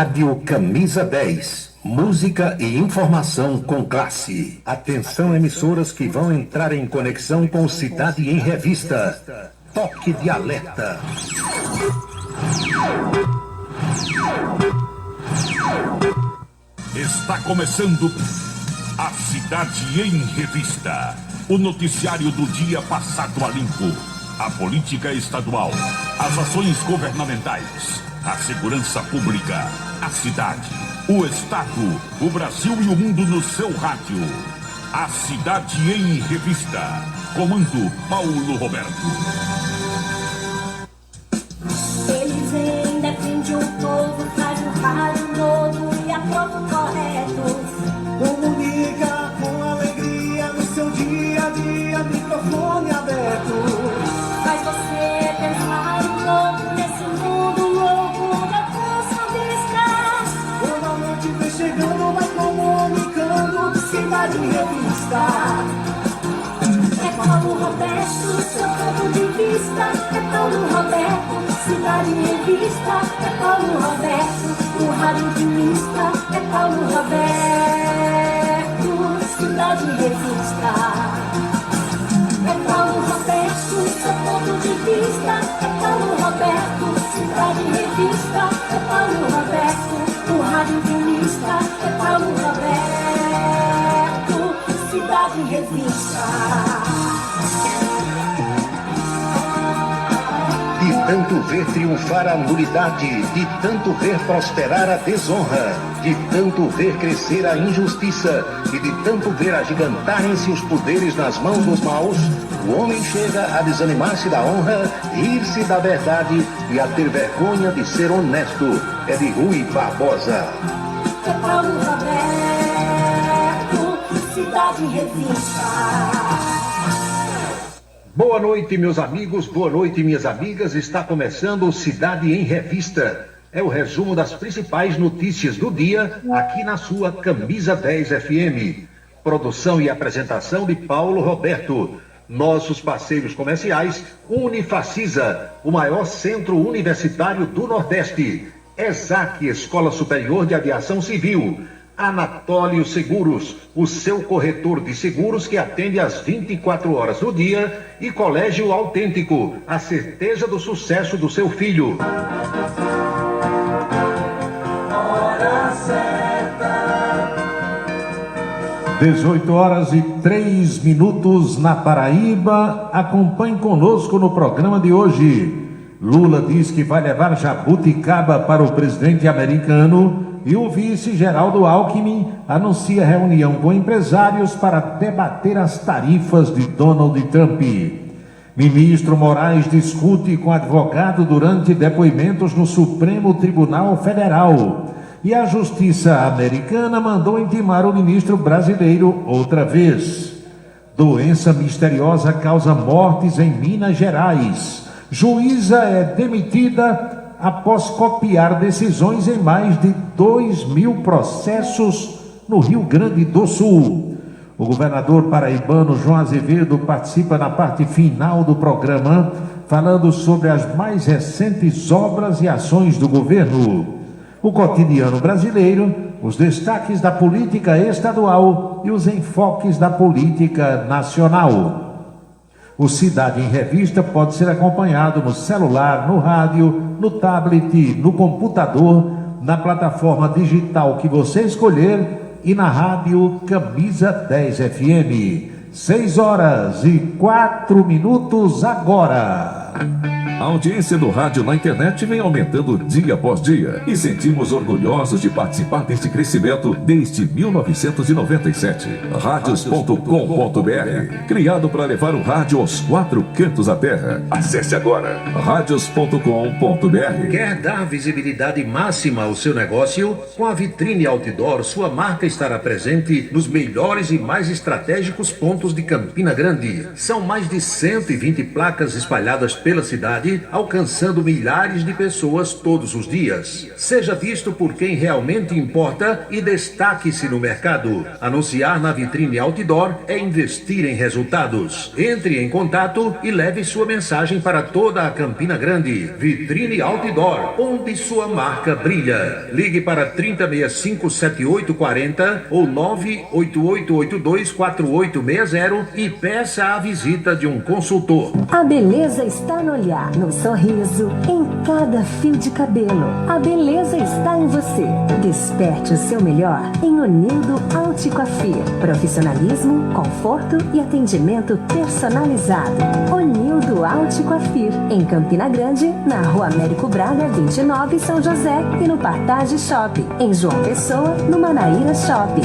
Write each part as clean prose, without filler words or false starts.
Rádio Camisa 10. Música e informação com classe. Atenção, emissoras que vão entrar em conexão com Cidade em Revista. Toque de alerta. Está começando a Cidade em Revista. O noticiário do dia passado a limpo. A política estadual, as ações governamentais, a segurança pública, a cidade, o estado, o Brasil e o mundo no seu rádio. A Cidade em Revista. Comando Paulo Roberto. Eles ainda defendem um povo, faz um rádio novo e aprova o correto. Comunica com alegria no seu dia a dia, microfone aberto. Faz você pensar um pouco nesse mundo louco da canção vista. Quando a noite vem chegando, vai comunicando, Cidade em Revista. É Paulo Roberto, seu ponto de vista. É Paulo Roberto, Cidade em Revista. É Paulo Roberto, o rádio de mista. É Paulo Roberto, Cidade em Revista. É Paulo Roberto, seu ponto de vista. É Paulo Roberto, Cidade em Revista. É Paulo Roberto, o rádio de mista. É Paulo Roberto, Cidade em Revista. De tanto ver triunfar a nulidade, de tanto ver prosperar a desonra, de tanto ver crescer a injustiça e de tanto ver agigantarem-se os poderes nas mãos dos maus, o homem chega a desanimar-se da honra, rir-se da verdade e a ter vergonha de ser honesto. É de Rui Barbosa. É Paulo Roberto, Cidade em Revista. Boa noite, meus amigos, boa noite, minhas amigas. Está começando o Cidade em Revista. É o resumo das principais notícias do dia aqui na sua Camisa 10 FM. Produção e apresentação de Paulo Roberto. Nossos parceiros comerciais, Unifacisa, o maior centro universitário do Nordeste. ESAC, Escola Superior de Aviação Civil. Anatólio Seguros, o seu corretor de seguros que atende às 24 horas do dia, e Colégio Autêntico, a certeza do sucesso do seu filho. Hora certa. 18h03 na Paraíba. Acompanhe conosco no programa de hoje. Lula diz que vai levar jabuticaba para o presidente americano e o vice Geraldo Alckmin anuncia reunião com empresários para debater as tarifas de Donald Trump. Ministro Moraes discute com advogado durante depoimentos no Supremo Tribunal Federal. E a Justiça americana mandou intimar o ministro brasileiro outra vez. Doença misteriosa causa mortes em Minas Gerais. Juíza é demitida após copiar decisões em mais de 2.000 processos no Rio Grande do Sul. O governador paraibano João Azevedo participa na parte final do programa, falando sobre as mais recentes obras e ações do governo. O cotidiano brasileiro, os destaques da política estadual e os enfoques da política nacional. O Cidade em Revista pode ser acompanhado no celular, no rádio, no tablet, no computador, na plataforma digital que você escolher e na rádio Camisa 10 FM. 6h04 agora. A audiência do rádio na internet vem aumentando dia após dia e sentimos orgulhosos de participar deste crescimento desde 1997. Radios.com.br, criado para levar o rádio aos 4 cantos da terra. Acesse agora radios.com.br. Quer dar visibilidade máxima ao seu negócio? Com a vitrine outdoor, sua marca estará presente nos melhores e mais estratégicos pontos de Campina Grande. São mais de 120 placas espalhadas pela cidade, alcançando milhares de pessoas todos os dias. Seja visto por quem realmente importa e destaque-se no mercado. Anunciar na vitrine outdoor é investir em resultados. Entre em contato e leve sua mensagem para toda a Campina Grande. Vitrine Outdoor, onde sua marca brilha. Ligue para 3065-7840 ou 988824860 e peça a visita de um consultor. A beleza está no olhar, no sorriso, em cada fio de cabelo. A beleza está em você. Desperte o seu melhor em Onildo Alticoafir. Profissionalismo, conforto e atendimento personalizado. Onildo Alticoafir, em Campina Grande, na Rua Américo Braga, 29, São José, e no Partage Shopping, em João Pessoa, no Manaíra Shopping.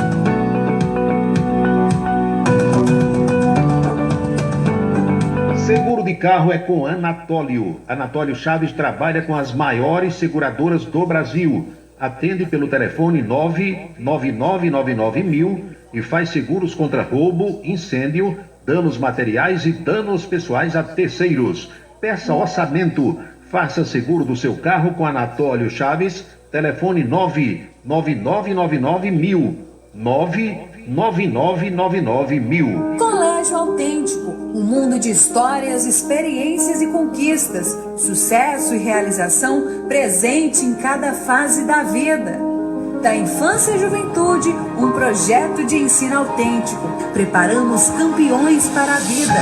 Seguro de carro é com Anatólio. Anatólio Chaves trabalha com as maiores seguradoras do Brasil. Atende pelo telefone 99999.000 e faz seguros contra roubo, incêndio, danos materiais e danos pessoais a terceiros. Peça orçamento. Faça seguro do seu carro com Anatólio Chaves. Telefone 99999.000. 99999.000. Colégio Autêntico, um mundo de histórias, experiências e conquistas, sucesso e realização presente em cada fase da vida. Da infância e juventude, um projeto de ensino autêntico. Preparamos campeões para a vida.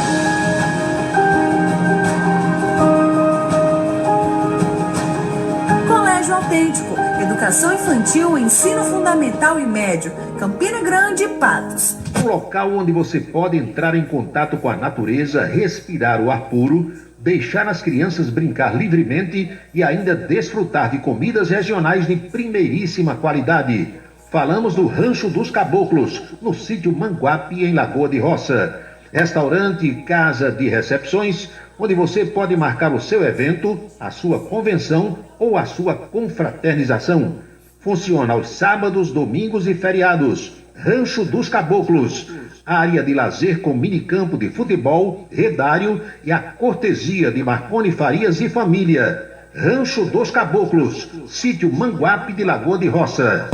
Colégio Autêntico, educação infantil, ensino fundamental e médio, Campina Grande e Patos. Um local onde você pode entrar em contato com a natureza, respirar o ar puro, deixar as crianças brincar livremente e ainda desfrutar de comidas regionais de primeiríssima qualidade. Falamos do Rancho dos Caboclos, no sítio Manguape, em Lagoa de Roça. Restaurante e casa de recepções, onde você pode marcar o seu evento, a sua convenção ou a sua confraternização. Funciona aos sábados, domingos e feriados. Rancho dos Caboclos, área de lazer com minicampo de futebol, redário e a cortesia de Marconi Farias e família. Rancho dos Caboclos, sítio Manguape de Lagoa de Roça.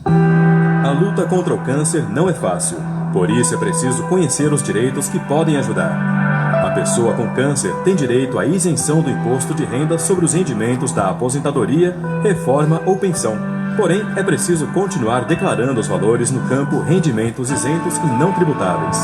A luta contra o câncer não é fácil, por isso é preciso conhecer os direitos que podem ajudar. A pessoa com câncer tem direito à isenção do imposto de renda sobre os rendimentos da aposentadoria, reforma ou pensão. Porém, é preciso continuar declarando os valores no campo rendimentos isentos e não tributáveis.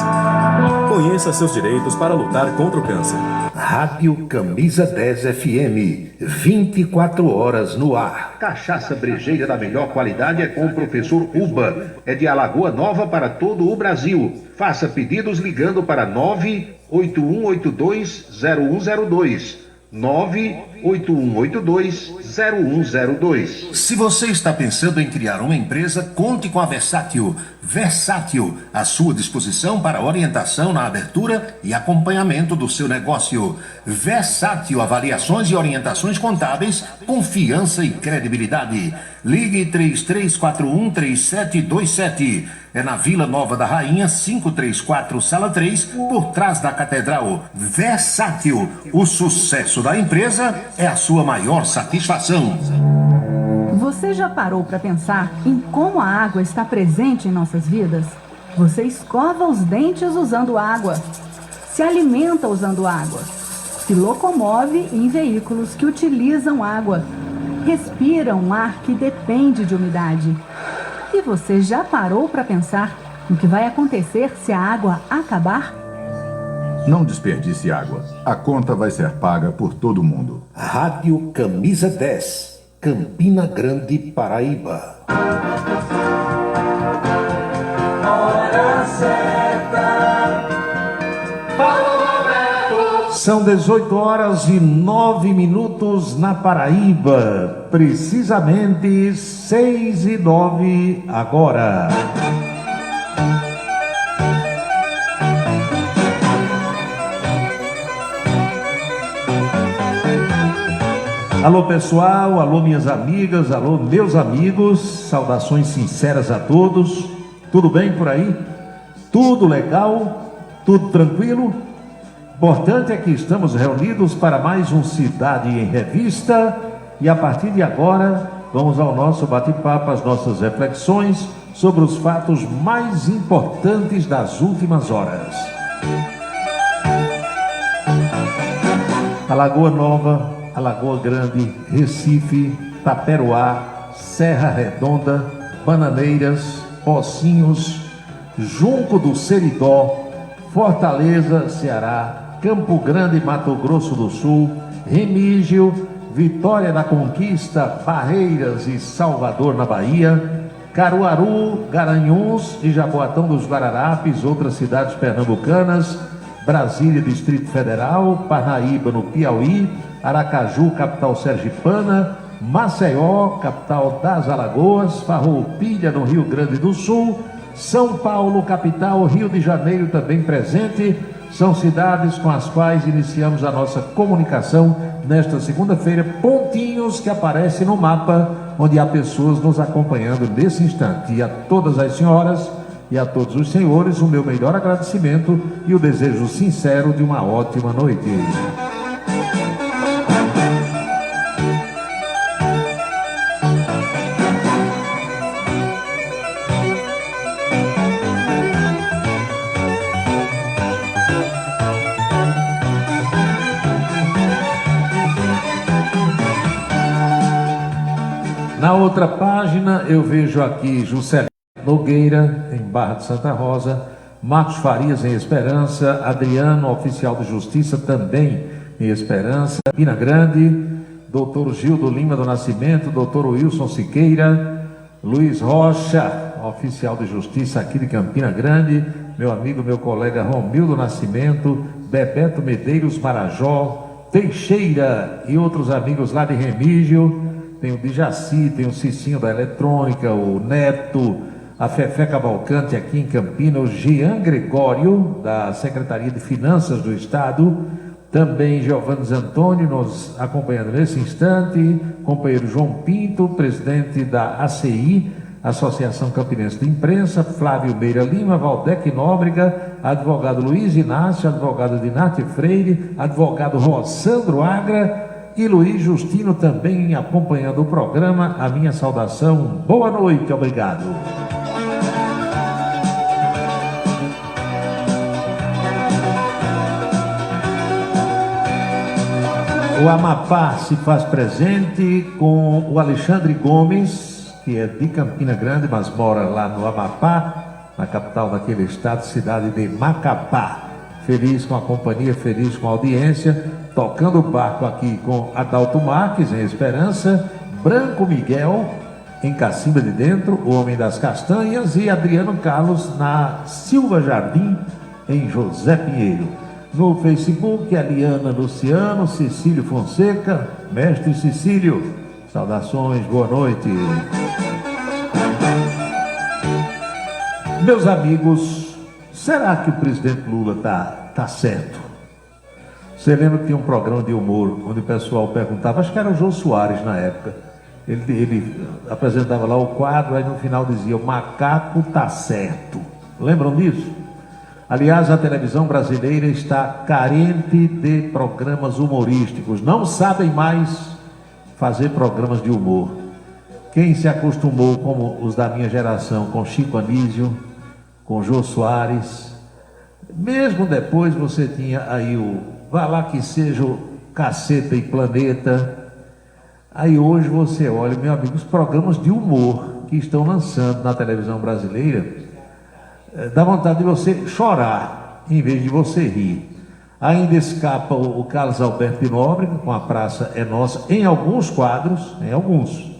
Conheça seus direitos para lutar contra o câncer. Rádio Camisa 10 FM, 24 horas no ar. Cachaça brejeira da melhor qualidade é com o professor Uba. É de Alagoa Nova para todo o Brasil. Faça pedidos ligando para 981820102. 981820102. Se você está pensando em criar uma empresa, conte com a Versátil. Versátil, à sua disposição para orientação na abertura e acompanhamento do seu negócio. Versátil, avaliações e orientações contábeis, confiança e credibilidade. Ligue 33413727. É na Vila Nova da Rainha, 534, Sala 3, por trás da Catedral. Versátil, o sucesso da empresa é a sua maior satisfação. Você já parou para pensar em como a água está presente em nossas vidas? Você escova os dentes usando água, se alimenta usando água, se locomove em veículos que utilizam água, respira um ar que depende de umidade. E você já parou para pensar no que vai acontecer se a água acabar? Não desperdice água. A conta vai ser paga por todo mundo. Rádio Camisa 10, Campina Grande, Paraíba. Hora certa. São 18 horas e 9 minutos na Paraíba. Precisamente 6:09 agora. Alô pessoal, alô minhas amigas, alô meus amigos, saudações sinceras a todos. Tudo bem por aí? Tudo legal? Tudo tranquilo? Importante é que estamos reunidos para mais um Cidade em Revista e a partir de agora vamos ao nosso bate-papo, as nossas reflexões sobre os fatos mais importantes das últimas horas. Alagoa Nova, Alagoa Grande, Recife, Taperoá, Serra Redonda, Bananeiras, Pocinhos, Junco do Seridó, Fortaleza, Ceará, Campo Grande, Mato Grosso do Sul, Remígio, Vitória da Conquista, Barreiras e Salvador na Bahia, Caruaru, Garanhuns e Jaboatão dos Guararapes, outras cidades pernambucanas, Brasília, Distrito Federal, Parnaíba no Piauí, Aracaju, capital sergipana, Maceió, capital das Alagoas, Farroupilha no Rio Grande do Sul, São Paulo, capital, Rio de Janeiro também presente. São cidades com as quais iniciamos a nossa comunicação nesta segunda-feira, pontinhos que aparecem no mapa, onde há pessoas nos acompanhando nesse instante. E a todas as senhoras e a todos os senhores, o meu melhor agradecimento e o desejo sincero de uma ótima noite. Na outra página eu vejo aqui Juscelino Nogueira, em Barra de Santa Rosa, Marcos Farias, em Esperança, Adriano, oficial de justiça, também em Esperança, Campina Grande, doutor Gildo Lima do Nascimento, doutor Wilson Siqueira, Luiz Rocha, oficial de justiça aqui de Campina Grande, meu amigo, meu colega Romildo Nascimento, Bebeto Medeiros Marajó, Teixeira e outros amigos lá de Remígio. Tem o Dijaci, tem o Cicinho da Eletrônica, o Neto, a Fefé Cavalcante aqui em Campinas, o Jean Gregório, da Secretaria de Finanças do Estado, também Giovanni Antônio nos acompanhando nesse instante, companheiro João Pinto, presidente da ACI, Associação Campinense de Imprensa, Flávio Meira Lima, Valdec Nóbrega, advogado Luiz Inácio, advogado Dinati Freire, advogado Rossandro Agra, e Luiz Justino também acompanhando o programa. A minha saudação, boa noite, obrigado. O Amapá se faz presente com o Alexandre Gomes, que é de Campina Grande, mas mora lá no Amapá, na capital daquele estado, cidade de Macapá. Feliz com a companhia, feliz com a audiência, tocando o barco aqui com Adalto Marques, em Esperança, Branco Miguel, em Cacimba de Dentro, o Homem das Castanhas, e Adriano Carlos, na Silva Jardim, em José Pinheiro. No Facebook, Eliana Luciano, Cecílio Fonseca, mestre Cecílio, saudações, boa noite. Meus amigos, será que o presidente Lula tá certo? Você lembra que tinha um programa de humor, onde o pessoal perguntava, acho que era o Jô Soares na época, ele apresentava lá o quadro, aí no final dizia, o macaco tá certo. Lembram disso? Aliás, a televisão brasileira está carente de programas humorísticos, não sabem mais fazer programas de humor. Quem se acostumou, como os da minha geração, com Chico Anísio, com Jô Soares, mesmo depois você tinha aí o Vá Lá Que Seja o Caceta e Planeta. Aí hoje você olha, meu amigo, os programas de humor que estão lançando na televisão brasileira, dá vontade de você chorar em vez de você rir. Ainda escapa o Carlos Alberto de Nóbrega com A Praça é Nossa, em alguns quadros, em alguns.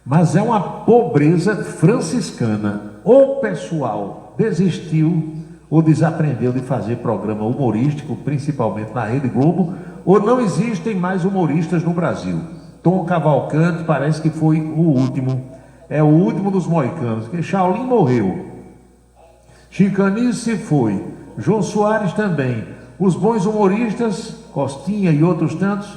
Mas é uma pobreza franciscana. Ou o pessoal desistiu ou desaprendeu de fazer programa humorístico, principalmente na Rede Globo, ou não existem mais humoristas no Brasil. Tom Cavalcante parece que foi o último, é o último dos moicanos, porque Shaolin morreu, Chicanice se foi, Jô Soares também. Os bons humoristas, Costinha e outros tantos,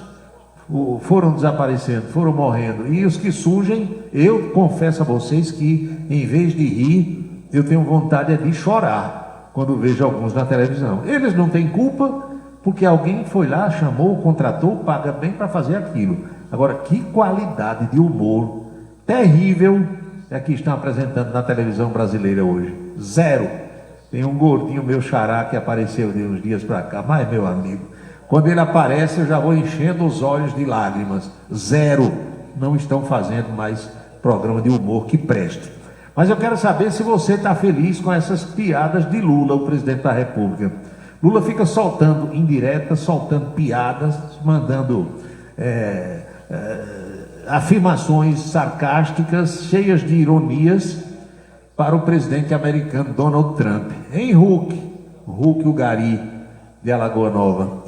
foram desaparecendo, foram morrendo. E os que surgem, eu confesso a vocês que, em vez de rir, eu tenho vontade de chorar quando vejo alguns na televisão. Eles não têm culpa, porque alguém foi lá, chamou, contratou, paga bem para fazer aquilo. Agora, que qualidade de humor terrível é que estão apresentando na televisão brasileira hoje. Zero. Tem um gordinho, meu xará, que apareceu de uns dias para cá, mas meu amigo, quando ele aparece eu já vou enchendo os olhos de lágrimas. Zero. Não estão fazendo mais programa de humor que preste. Mas eu quero saber se você está feliz com essas piadas de Lula, o presidente da República. Lula fica soltando indiretas, soltando piadas, mandando afirmações sarcásticas, cheias de ironias, para o presidente americano Donald Trump. Em Hulk o Gari, de Alagoa Nova.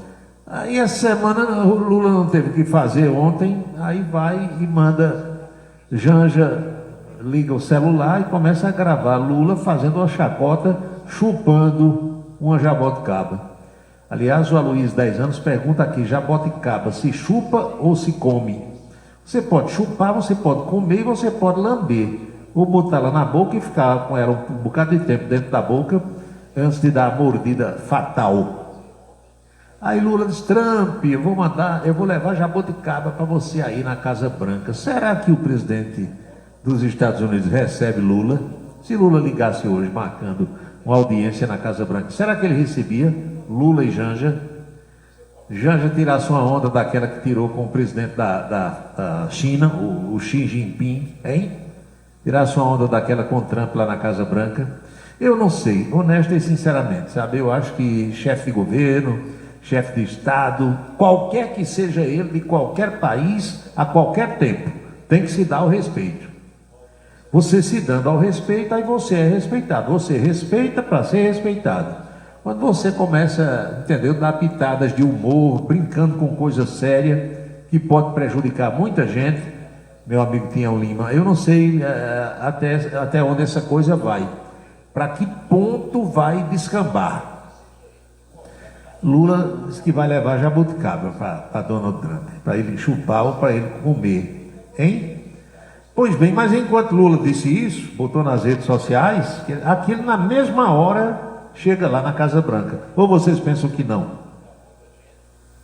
Aí essa semana o Lula não teve o que fazer ontem, aí vai e manda Janja, liga o celular e começa a gravar Lula fazendo uma chacota, chupando uma jaboticaba. Aliás, o Aloysio, 10 anos, pergunta aqui, jaboticaba, se chupa ou se come? Você pode chupar, você pode comer, você pode lamber, ou botar ela na boca e ficar com ela um bocado de tempo dentro da boca, antes de dar a mordida fatal. Aí Lula diz, Trump, eu vou levar jaboticaba para você aí na Casa Branca. Será que o presidente dos Estados Unidos recebe Lula? Se Lula ligasse hoje marcando uma audiência na Casa Branca, será que ele recebia Lula e Janja? Janja tirasse uma onda daquela que tirou com o presidente da China, o Xi Jinping, hein? Tirasse uma onda daquela com o Trump lá na Casa Branca? Eu não sei, honesto e sinceramente, sabe? Eu acho que chefe de governo, chefe de Estado, qualquer que seja ele, de qualquer país, a qualquer tempo, tem que se dar o respeito. Você se dando ao respeito, aí você é respeitado. Você respeita para ser respeitado. Quando você começa, entendeu, dar pitadas de humor, brincando com coisa séria, que pode prejudicar muita gente, meu amigo Tião Lima, eu não sei até onde essa coisa vai. Para que ponto vai descambar? Lula disse que vai levar jabuticaba para Donald Trump, para ele chupar ou para ele comer, hein? Pois bem, mas enquanto Lula disse isso, botou nas redes sociais, aquilo na mesma hora chega lá na Casa Branca. Ou vocês pensam que não?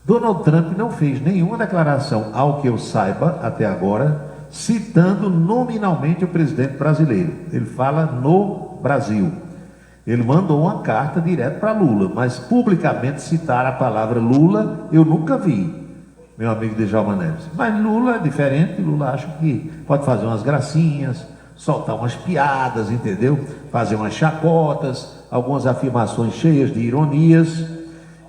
Donald Trump não fez nenhuma declaração, ao que eu saiba até agora, citando nominalmente o presidente brasileiro. Ele fala no Brasil. Ele mandou uma carta direto para Lula, mas publicamente citar a palavra Lula eu nunca vi, meu amigo Djalma Neves. Mas Lula é diferente, Lula acha que pode fazer umas gracinhas, soltar umas piadas, entendeu? Fazer umas chacotas, algumas afirmações cheias de ironias,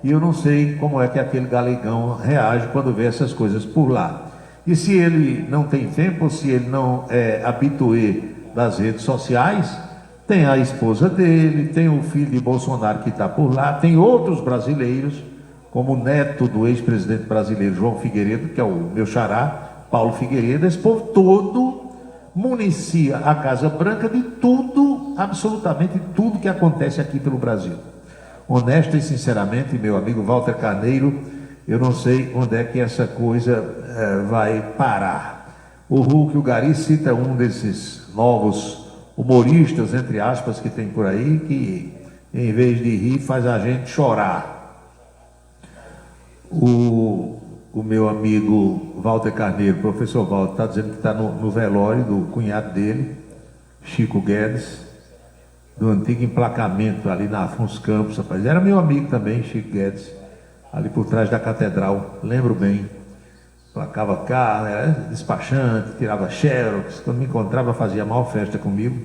e eu não sei como é que aquele galegão reage quando vê essas coisas por lá. E se ele não tem tempo, ou se ele não é habitué das redes sociais, tem a esposa dele, tem o filho de Bolsonaro que está por lá, tem outros brasileiros, como o neto do ex-presidente brasileiro João Figueiredo, que é o meu xará, Paulo Figueiredo. Esse povo todo municia a Casa Branca de tudo, absolutamente tudo que acontece aqui pelo Brasil. Honesto e sinceramente, meu amigo Walter Carneiro, eu não sei onde é que essa coisa vai parar. O Hulk, o Gari, cita um desses novos humoristas, entre aspas, que tem por aí, que em vez de rir faz a gente chorar. O meu amigo Walter Carneiro, professor Walter, está dizendo que está no velório do cunhado dele, Chico Guedes, do antigo emplacamento ali na Afonso Campos, rapaz. Era meu amigo também, Chico Guedes, ali por trás da catedral, lembro bem. Placava carro, era despachante, tirava xerox, quando me encontrava fazia a maior festa comigo,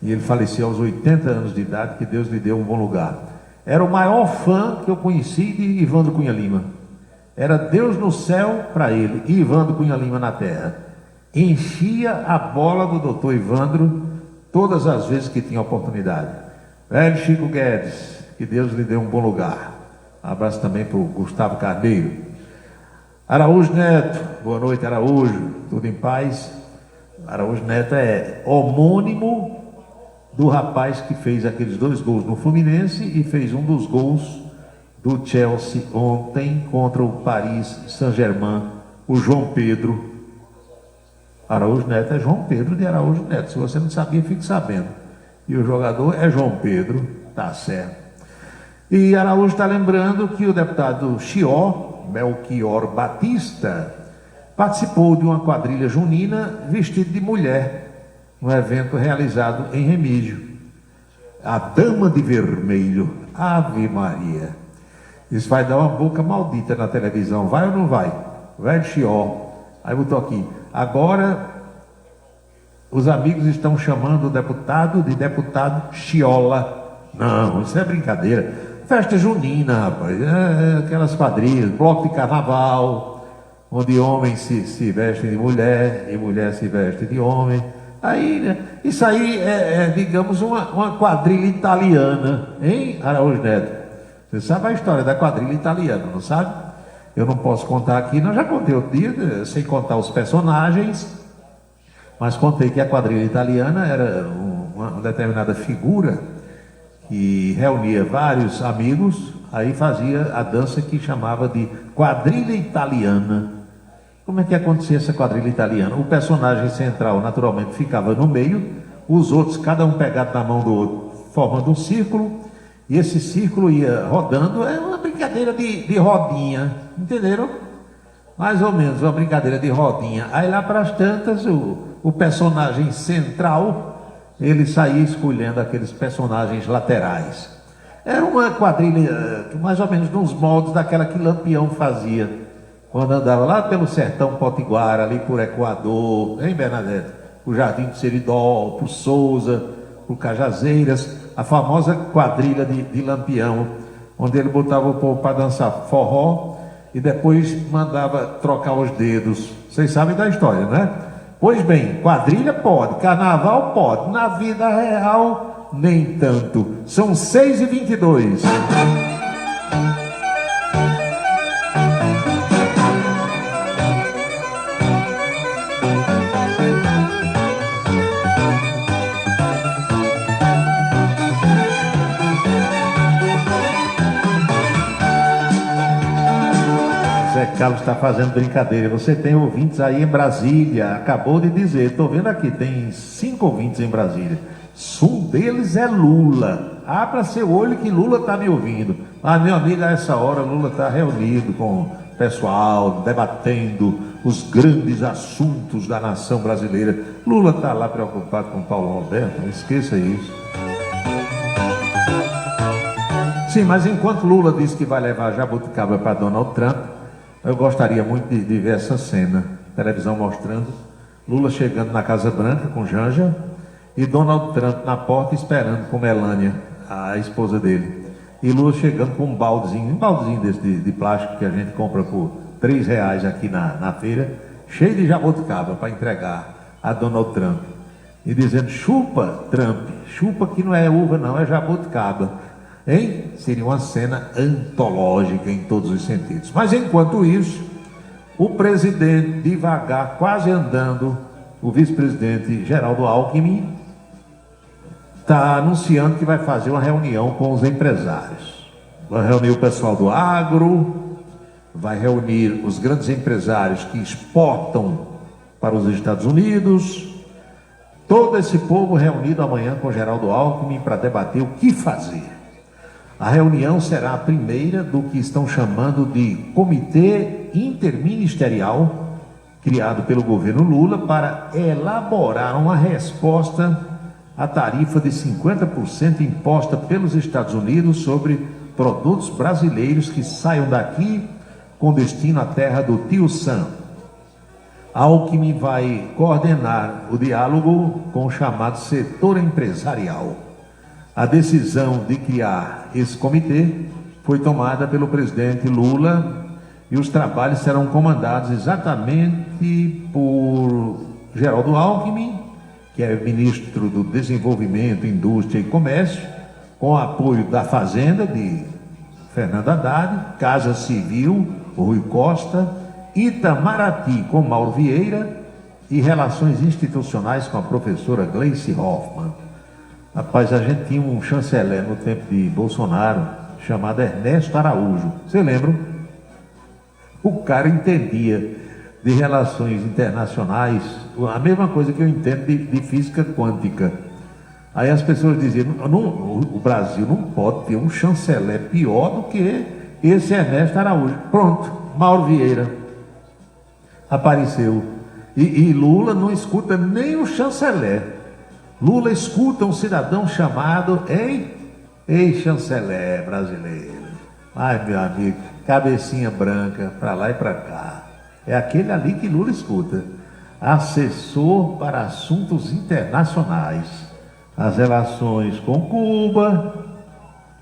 e ele faleceu aos 80 anos de idade, que Deus lhe deu um bom lugar. Era o maior fã que eu conheci de Evandro Cunha Lima. Era Deus no céu para ele e Evandro Cunha Lima na terra. Enchia a bola do doutor Evandro todas as vezes que tinha oportunidade. Velho Chico Guedes, que Deus lhe deu um bom lugar. Um abraço também para o Gustavo Carneiro. Araújo Neto, boa noite Araújo, tudo em paz? Araújo Neto é homônimo do rapaz que fez aqueles 2 gols no Fluminense e fez um dos gols do Chelsea ontem contra o Paris Saint-Germain, o João Pedro. Araújo Neto é João Pedro de Araújo Neto, se você não sabia, fique sabendo. E o jogador é João Pedro, tá certo. E Araújo está lembrando que o deputado Melchior Batista, participou de uma quadrilha junina vestido de mulher, num evento realizado em Remígio. A Dama de Vermelho, Ave Maria. Isso vai dar uma boca maldita na televisão, vai ou não vai? Velho Chió. Aí botou aqui, agora os amigos estão chamando o deputado de deputado Chiola. Não, isso é brincadeira. Festa junina, rapaz, aquelas quadrilhas, bloco de carnaval, onde homens se vestem de mulher e mulher se veste de homem. Aí, né, isso aí digamos, uma quadrilha italiana, hein, Araújo Neto? Você sabe a história da quadrilha italiana, não sabe? Eu não posso contar aqui, não, já contei outro dia, sem contar os personagens, mas contei que a quadrilha italiana era uma determinada figura que reunia vários amigos, aí fazia a dança que chamava de quadrilha italiana. Como é que acontecia essa quadrilha italiana? O personagem central, naturalmente, ficava no meio, os outros, cada um pegado na mão do outro, formando um círculo, e esse círculo ia rodando, é uma brincadeira de rodinha, entenderam? Mais ou menos, uma brincadeira de rodinha. Aí lá para as tantas, o personagem central, ele saía escolhendo aqueles personagens laterais. Era uma quadrilha, mais ou menos nos moldes daquela que Lampião fazia, quando andava lá pelo sertão potiguara, ali por Equador, hein, Bernadette? O Jardim do Seridó, por Souza, por Cajazeiras, a famosa quadrilha de Lampião, onde ele botava o povo para dançar forró e depois mandava trocar os dedos. Vocês sabem da história, né? Pois bem, quadrilha pode, carnaval pode, na vida real nem tanto. São 6h22. Carlos está fazendo brincadeira. Você tem ouvintes aí em Brasília, acabou de dizer, estou vendo aqui, tem 5 ouvintes em Brasília. Um deles é Lula. Abra seu olho que Lula está me ouvindo. Mas, meu amigo, a essa hora Lula está reunido com o pessoal, debatendo os grandes assuntos da nação brasileira. Lula está lá preocupado com Paulo Roberto, não esqueça isso. Sim, mas enquanto Lula disse que vai levar jabuticaba para Donald Trump, eu gostaria muito de ver essa cena, televisão mostrando Lula chegando na Casa Branca com Janja e Donald Trump na porta esperando com Melania, a esposa dele. E Lula chegando com um baldezinho desse de plástico que a gente compra por R$3 aqui na feira, cheio de jabuticaba para entregar a Donald Trump. E dizendo, chupa Trump, chupa que não é uva não, é jabuticaba. Hein? Seria uma cena antológica em todos os sentidos. Mas enquanto isso, o presidente devagar, quase andando, o vice-presidente Geraldo Alckmin, está anunciando que vai fazer uma reunião com os empresários. Vai reunir o pessoal do agro, vai reunir os grandes empresários que exportam para os Estados Unidos, todo esse povo reunido amanhã com Geraldo Alckmin para debater o que fazer. A reunião será a primeira do que estão chamando de Comitê Interministerial, criado pelo governo Lula, para elaborar uma resposta à tarifa de 50% imposta pelos Estados Unidos sobre produtos brasileiros que saiam daqui com destino à terra do Tio Sam. Alckmin vai coordenar o diálogo com o chamado setor empresarial. A decisão de criar esse comitê foi tomada pelo presidente Lula e os trabalhos serão comandados exatamente por Geraldo Alckmin, que é ministro do Desenvolvimento, Indústria e Comércio, com apoio da Fazenda, de Fernando Haddad, Casa Civil, Rui Costa, Itamaraty, com Mauro Vieira, e Relações Institucionais com a professora Gleice Hoffmann. Rapaz, a gente tinha um chanceler no tempo de Bolsonaro, chamado Ernesto Araújo. Você lembra? O cara entendia de relações internacionais a mesma coisa que eu entendo de física quântica. Aí as pessoas diziam, o Brasil não pode ter um chanceler pior do que esse Ernesto Araújo. Pronto, Mauro Vieira apareceu. E Lula não escuta nem o chanceler. Lula escuta um cidadão chamado, ei chanceler brasileiro. Ai, meu amigo, cabecinha branca, para lá e para cá. É aquele ali que Lula escuta. Assessor para assuntos internacionais. As relações com Cuba,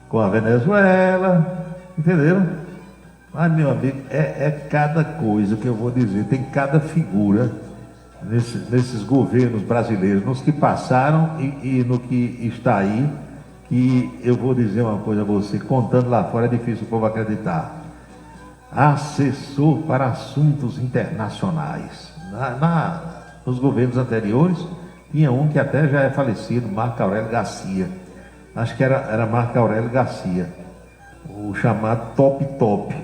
com a Venezuela, entenderam? Ai, meu amigo, é cada coisa que eu vou dizer, tem cada figura nesses governos brasileiros, nos que passaram e no que está aí, que eu vou dizer uma coisa a você, contando lá fora é difícil o povo acreditar. Assessor para assuntos internacionais. Nos governos anteriores, tinha um que até já é falecido, Marco Aurélio Garcia. Acho que era Marco Aurélio Garcia, o chamado top.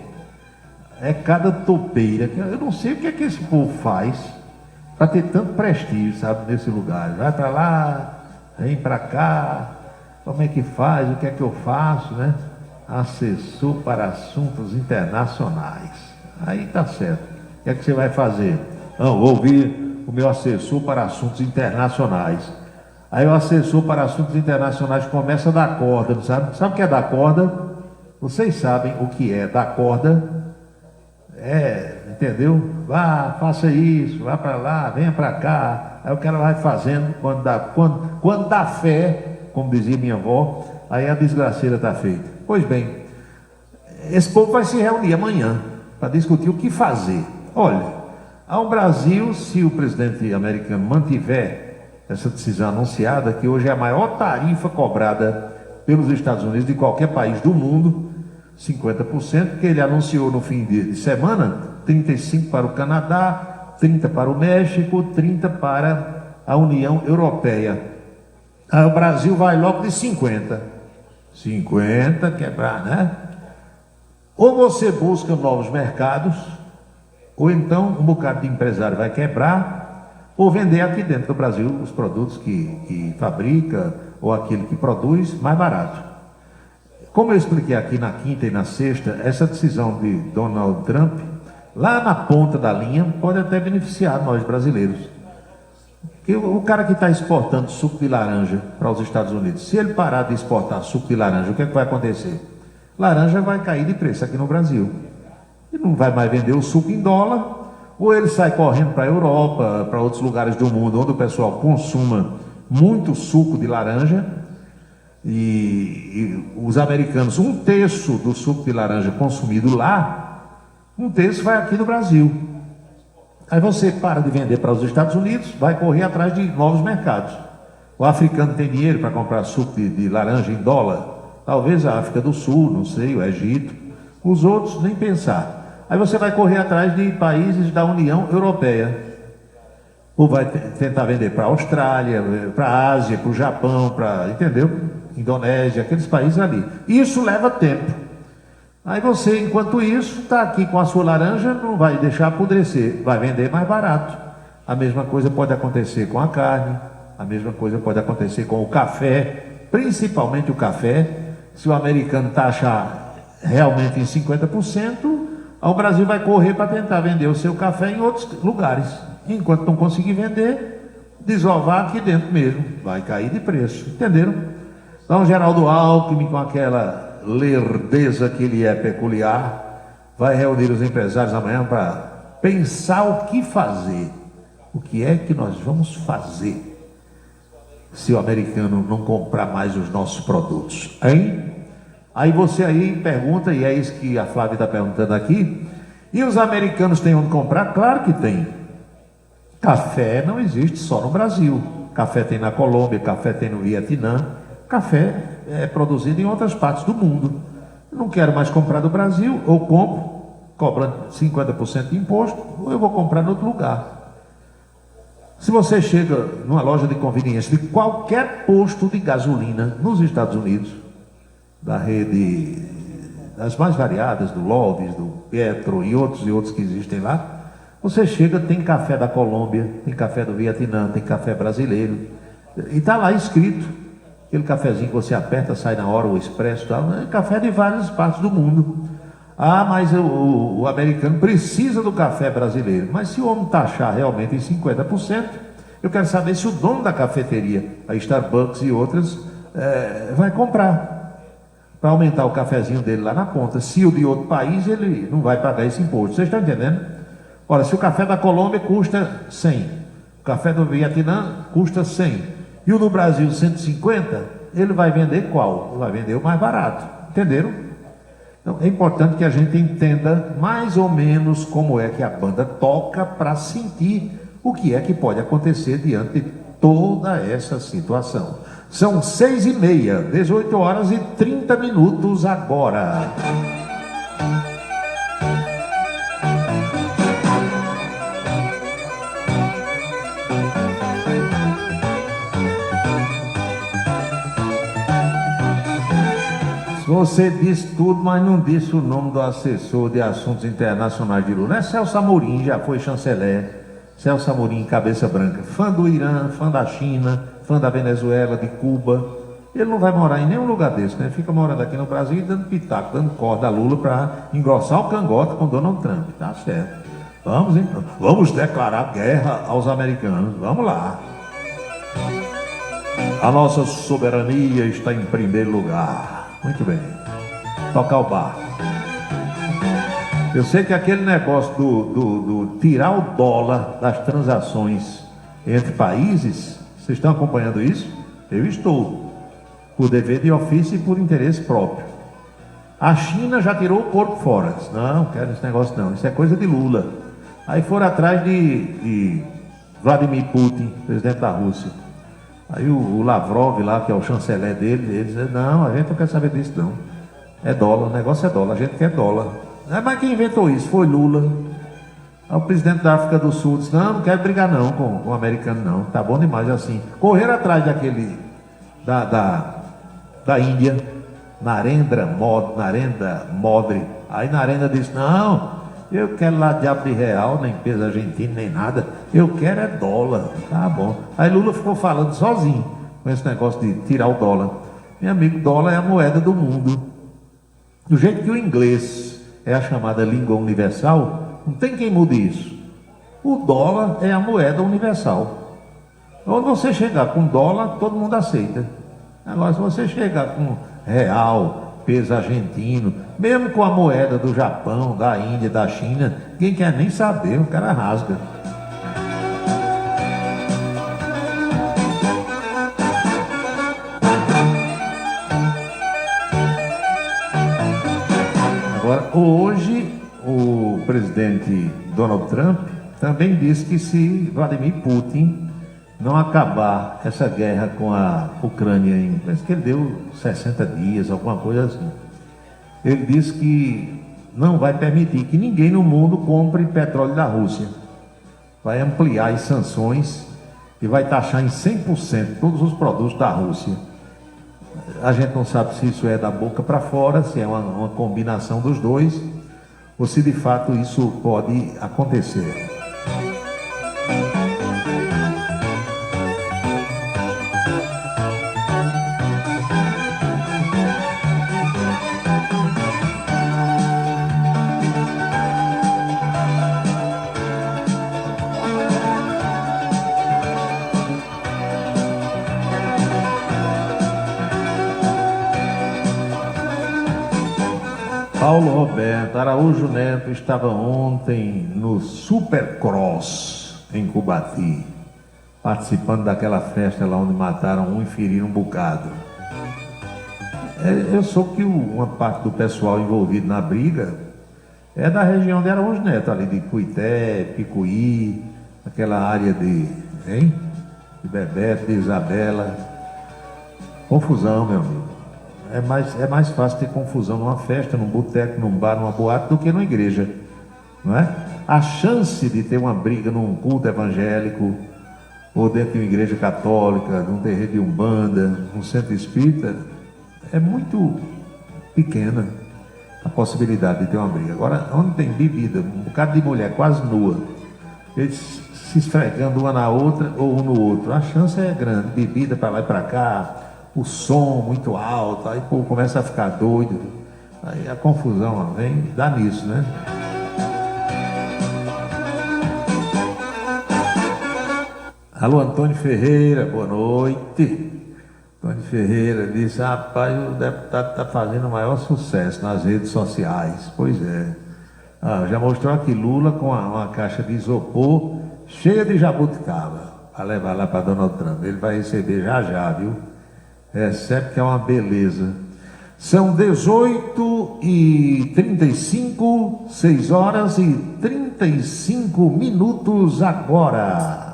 É cada topeira. Eu não sei o que é que esse povo faz para ter tanto prestígio, sabe, nesse lugar. Vai para lá, vem para cá, como é que faz, o que é que eu faço, né? Assessor para assuntos internacionais. Aí tá certo. O que é que você vai fazer? Não, vou ouvir o meu assessor para assuntos internacionais. Aí o assessor para assuntos internacionais começa a dar corda, não sabe? Sabe o que é dar corda? Vocês sabem o que é dar corda? Entendeu? Vá, faça isso, vá para lá, venha para cá. Aí o cara vai fazendo, quando dá fé, como dizia minha avó, aí a desgraceira está feita. Pois bem, esse povo vai se reunir amanhã para discutir o que fazer. Olha, ao Brasil, se o presidente americano mantiver essa decisão anunciada, que hoje é a maior tarifa cobrada pelos Estados Unidos de qualquer país do mundo, 50%, que ele anunciou no fim de semana, 35% para o Canadá, 30% para o México, 30% para a União Europeia. Aí o Brasil vai logo de 50%. 50%, quebrar, né? Ou você busca novos mercados, ou então um bocado de empresário vai quebrar, ou vender aqui dentro do Brasil os produtos que fabrica, ou aquele que produz, mais barato. Como eu expliquei aqui na quinta e na sexta, essa decisão de Donald Trump, lá na ponta da linha, pode até beneficiar nós brasileiros. Porque o cara que está exportando suco de laranja para os Estados Unidos, se ele parar de exportar suco de laranja, o que é que vai acontecer? Laranja vai cair de preço aqui no Brasil. Ele não vai mais vender o suco em dólar, ou ele sai correndo para a Europa, para outros lugares do mundo, onde o pessoal consuma muito suco de laranja, e os americanos, 1/3 do suco de laranja consumido lá, 1/3 vai aqui no Brasil. Aí você para de vender para os Estados Unidos, vai correr atrás de novos mercados. O africano tem dinheiro para comprar suco de laranja em dólar? Talvez a África do Sul, não sei, o Egito. Os outros, nem pensar. Aí você vai correr atrás de países da União Europeia. Ou vai tentar vender para a Austrália, para a Ásia, para o Japão, entendeu? Indonésia, aqueles países ali. Isso leva tempo. Aí você, enquanto isso, está aqui com a sua laranja, não vai deixar apodrecer, vai vender mais barato. A mesma coisa pode acontecer com a carne, a mesma coisa pode acontecer com o café, principalmente o café. Se o americano taxar realmente em 50%, o Brasil vai correr para tentar vender o seu café em outros lugares. Enquanto não conseguir vender, desovar aqui dentro mesmo, vai cair de preço, entenderam? Então, Geraldo Alckmin, com aquela lerdeza que ele é peculiar, vai reunir os empresários amanhã para pensar o que fazer. O que é que nós vamos fazer se o americano não comprar mais os nossos produtos, hein? Aí você aí pergunta, e é isso que a Flávia está perguntando aqui, e os americanos têm onde comprar? Claro que tem. Café não existe só no Brasil. Café tem na Colômbia, café tem no Vietnã. Café é produzido em outras partes do mundo. Eu não quero mais comprar do Brasil, ou compro, cobrando 50% de imposto, ou eu vou comprar em outro lugar. Se você chega numa loja de conveniência de qualquer posto de gasolina nos Estados Unidos, da rede, das mais variadas, do Love's, do Petro e outros que existem lá, você chega, tem café da Colômbia, tem café do Vietnã, tem café brasileiro, e está lá escrito aquele cafezinho que você aperta, sai na hora, o expresso e tal, é café de várias partes do mundo. Ah, mas o americano precisa do café brasileiro. Mas se o homem taxar realmente em 50%, eu quero saber se o dono da cafeteria, a Starbucks e outras, vai comprar para aumentar o cafezinho dele lá na ponta. Se o de outro país, ele não vai pagar esse imposto. Vocês estão entendendo? Ora, se o café da Colômbia custa 100, o café do Vietnã custa 100, e o do Brasil 150, ele vai vender qual? Vai vender o mais barato. Entenderam? Então, é importante que a gente entenda mais ou menos como é que a banda toca para sentir o que é que pode acontecer diante de toda essa situação. São 6h30, 18h30 agora. Você disse tudo, mas não disse o nome do assessor de assuntos internacionais de Lula. É Celso Amorim, já foi chanceler. Celso Amorim, cabeça branca. Fã do Irã, fã da China, fã da Venezuela, de Cuba. Ele não vai morar em nenhum lugar desse, né? Fica morando aqui no Brasil e dando pitaco, dando corda a Lula para engrossar o cangote com Donald Trump. Tá certo. Vamos, hein? Vamos declarar guerra aos americanos. Vamos lá. A nossa soberania está em primeiro lugar. Muito bem. Tocar o barco. Eu sei que aquele negócio do tirar o dólar das transações entre países, vocês estão acompanhando isso? Eu estou. Por dever de ofício e por interesse próprio. A China já tirou o corpo fora. Disse, não quero esse negócio não. Isso é coisa de Lula. Aí foram atrás de Vladimir Putin, presidente da Rússia. Aí o Lavrov lá, que é o chanceler dele, ele diz, não, a gente não quer saber disso não. É dólar, o negócio é dólar, a gente quer dólar. Mas quem inventou isso? Foi Lula. Aí o presidente da África do Sul disse, não quero brigar não com o americano não, tá bom demais assim. Correram atrás daquele, da Índia, Narendra Modi. Aí Narendra disse, não, eu quero lá diabo de real, nem peso argentino, nem nada. Eu quero é dólar. Tá bom. Aí Lula ficou falando sozinho com esse negócio de tirar o dólar. Meu amigo, dólar é a moeda do mundo. Do jeito que o inglês é a chamada língua universal, não tem quem mude isso. O dólar é a moeda universal. Quando você chegar com dólar, todo mundo aceita. Agora, se você chegar com real, peso argentino, mesmo com a moeda do Japão, da Índia, da China, ninguém quer nem saber, o cara rasga. Agora, hoje, o presidente Donald Trump também disse que se Vladimir Putin não acabar essa guerra com a Ucrânia em, parece que ele deu 60 dias, alguma coisa assim. Ele disse que não vai permitir que ninguém no mundo compre petróleo da Rússia. Vai ampliar as sanções e vai taxar em 100% todos os produtos da Rússia. A gente não sabe se isso é da boca para fora, se é uma combinação dos dois, ou se de fato isso pode acontecer. Paulo Roberto Araújo Neto estava ontem no Supercross em Cubati, participando daquela festa lá onde mataram um e feriram um bocado. Eu soube que uma parte do pessoal envolvido na briga é da região de Araújo Neto, ali de Cuité, Picuí, aquela área de Bebeto, de Isabela. Confusão, meu amigo. É mais fácil ter confusão numa festa, num boteco, num bar, numa boate, do que numa igreja, não é? A chance de ter uma briga num culto evangélico, ou dentro de uma igreja católica, num terreiro de umbanda, num centro espírita, é muito pequena a possibilidade de ter uma briga. Agora, onde tem bebida, um bocado de mulher quase nua, eles se esfregando uma na outra ou um no outro, a chance é grande, bebida para lá e para cá, o som muito alto, aí o povo começa a ficar doido, aí a confusão vem, dá nisso, né? Alô, Antônio Ferreira, boa noite. Antônio Ferreira disse: rapaz, o deputado está fazendo o maior sucesso nas redes sociais. Pois é. Já mostrou aqui Lula com uma caixa de isopor cheia de jabuticaba para levar lá para Donald Trump. Ele vai receber já, viu? Recebe, que é uma beleza. São 18h35, 6h35 agora.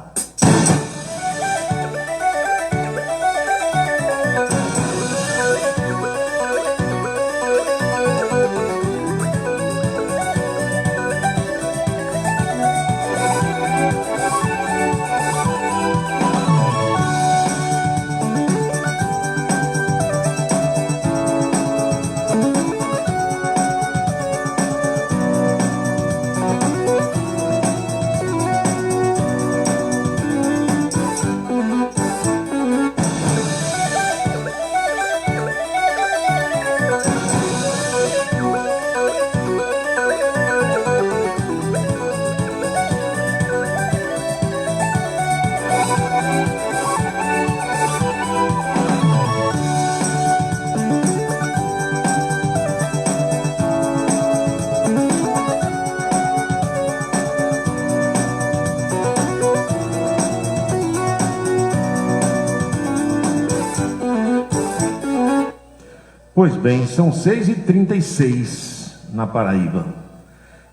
Pois bem, são 6h36 na Paraíba.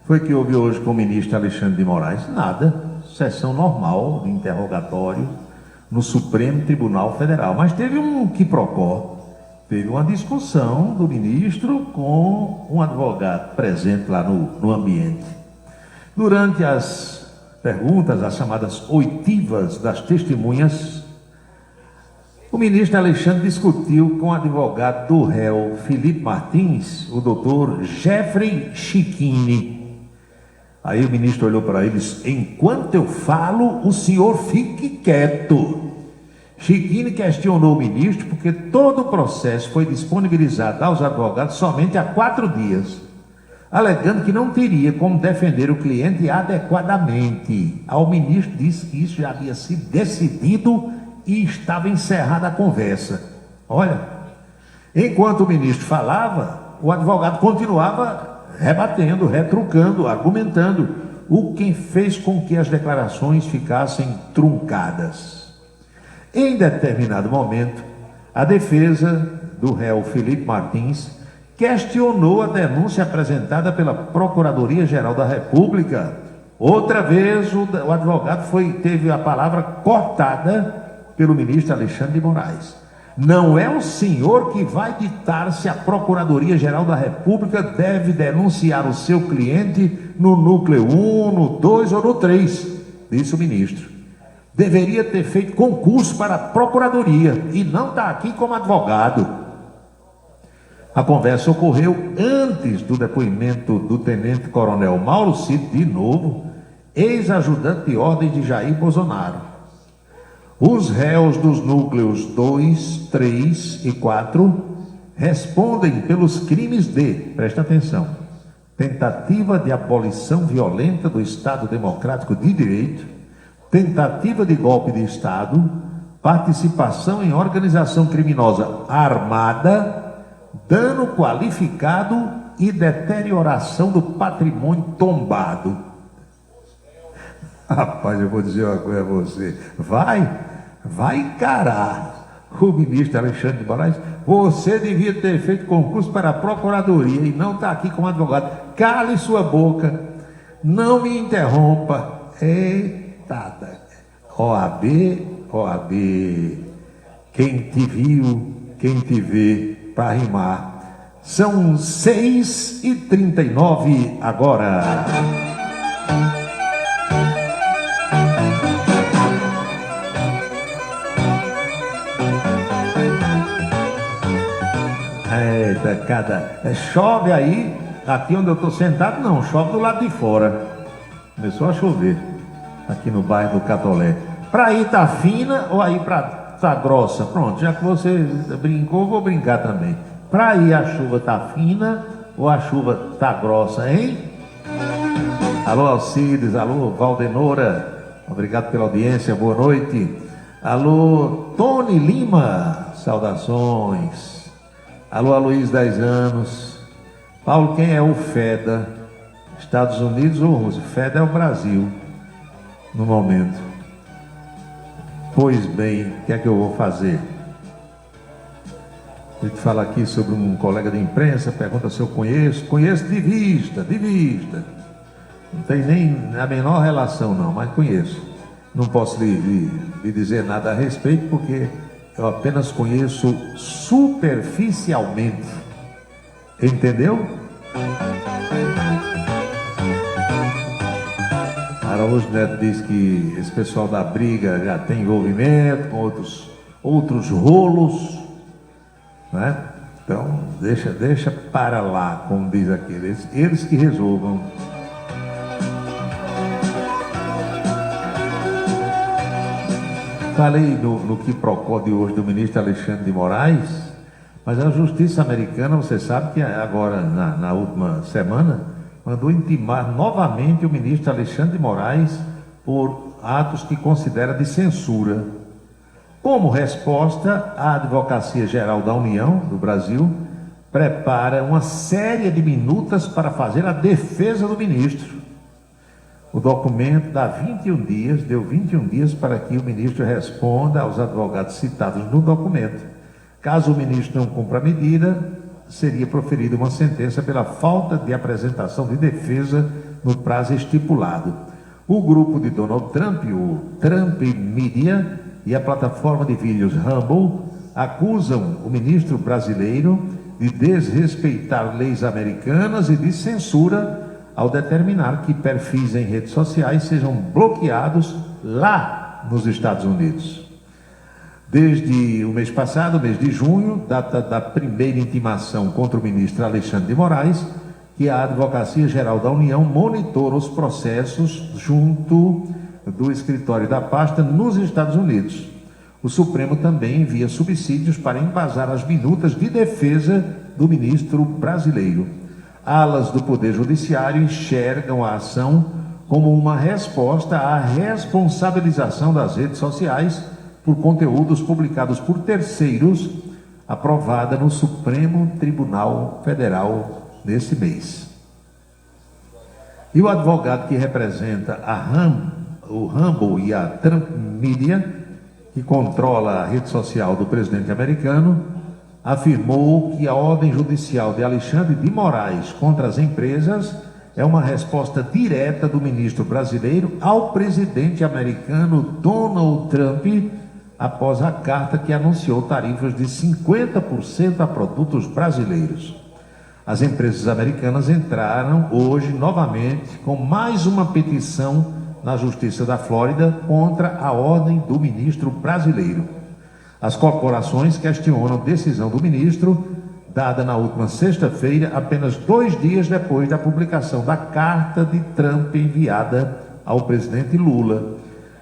Foi que houve hoje com o ministro Alexandre de Moraes? Nada. Sessão normal de interrogatório no Supremo Tribunal Federal. Mas teve um quiprocó. Teve uma discussão do ministro com um advogado presente lá no ambiente. Durante as perguntas, as chamadas oitivas das testemunhas, o ministro Alexandre discutiu com o advogado do réu Felipe Martins, o doutor Jeffrey Chiquini. Aí o ministro olhou para ele e disse: enquanto eu falo, o senhor fique quieto. Chiquini questionou o ministro porque todo o processo foi disponibilizado aos advogados somente há 4 dias, alegando que não teria como defender o cliente adequadamente. O ministro disse que isso já havia sido decidido e estava encerrada a conversa. Olha, enquanto o ministro falava, o advogado continuava rebatendo, retrucando, argumentando, o que fez com que as declarações ficassem truncadas. Em determinado momento, a defesa do réu Felipe Martins questionou a denúncia apresentada pela Procuradoria-Geral da República. Outra vez o advogado teve a palavra cortada pelo ministro Alexandre de Moraes. Não é o senhor que vai ditar se a Procuradoria-Geral da República deve denunciar o seu cliente no núcleo 1, no 2 ou no 3, disse o ministro. Deveria ter feito concurso para a Procuradoria e não está aqui como advogado. A conversa ocorreu antes do depoimento do tenente-coronel Mauro Cid, de novo, ex-ajudante de ordem de Jair Bolsonaro. Os réus dos núcleos 2, 3 e 4 respondem pelos crimes de, presta atenção, tentativa de abolição violenta do Estado Democrático de Direito, tentativa de golpe de Estado, participação em organização criminosa armada, dano qualificado e deterioração do patrimônio tombado. Rapaz, eu vou dizer uma coisa a você. Vai encarar o ministro Alexandre de Moraes. Você devia ter feito concurso para a Procuradoria e não está aqui como advogado. Cale sua boca, não me interrompa. Eita, OAB, quem te viu, quem te vê, para rimar. São 6h39 agora. Chove aí, aqui onde eu estou sentado não, chove do lado de fora. Começou a chover aqui no bairro do Catolé. Para ir tá fina ou aí para tá grossa. Pronto, já que você brincou, vou brincar também. Pra aí a chuva tá fina ou a chuva tá grossa, hein? Alô, Alcides, alô, Valdenora, obrigado pela audiência, boa noite. Alô, Tony Lima, saudações. Alô, Aloysio, 10 anos. Paulo, quem é o FEDA? Estados Unidos ou Rússia? FEDA é o Brasil, no momento. Pois bem, o que é que eu vou fazer? A gente fala aqui sobre um colega de imprensa, pergunta se eu conheço. Conheço de vista. Não tem nem a menor relação não, mas conheço. Não posso lhe dizer nada a respeito, porque eu apenas conheço superficialmente. Entendeu? Araújo Neto diz que esse pessoal da briga já tem envolvimento com outros rolos, né? Então, deixa para lá, como diz aquele, eles que resolvam. Falei no quiprocó de hoje do ministro Alexandre de Moraes, mas a justiça americana, você sabe que agora, na última semana, mandou intimar novamente o ministro Alexandre de Moraes por atos que considera de censura. Como resposta, a Advocacia Geral da União do Brasil prepara uma série de minutas para fazer a defesa do ministro. O documento deu 21 dias para que o ministro responda aos advogados citados no documento. Caso o ministro não cumpra a medida, seria proferida uma sentença pela falta de apresentação de defesa no prazo estipulado. O grupo de Donald Trump, o Trump Media, e a plataforma de vídeos Rumble acusam o ministro brasileiro de desrespeitar leis americanas e de censura ao determinar que perfis em redes sociais sejam bloqueados lá nos Estados Unidos. Desde o mês passado, mês de junho, data da primeira intimação contra o ministro Alexandre de Moraes, que a Advocacia Geral da União monitora os processos junto do escritório da pasta nos Estados Unidos. O Supremo também envia subsídios para embasar as minutas de defesa do ministro brasileiro. Alas do Poder Judiciário enxergam a ação como uma resposta à responsabilização das redes sociais por conteúdos publicados por terceiros, aprovada no Supremo Tribunal Federal nesse mês. E o advogado que representa o Rumble e a Trump Media, que controla a rede social do presidente americano, afirmou que a ordem judicial de Alexandre de Moraes contra as empresas é uma resposta direta do ministro brasileiro ao presidente americano Donald Trump, após a carta que anunciou tarifas de 50% a produtos brasileiros. As empresas americanas entraram hoje novamente com mais uma petição na Justiça da Flórida contra a ordem do ministro brasileiro. As corporações questionam a decisão do ministro, dada na última sexta-feira, apenas 2 dias depois da publicação da carta de Trump enviada ao presidente Lula.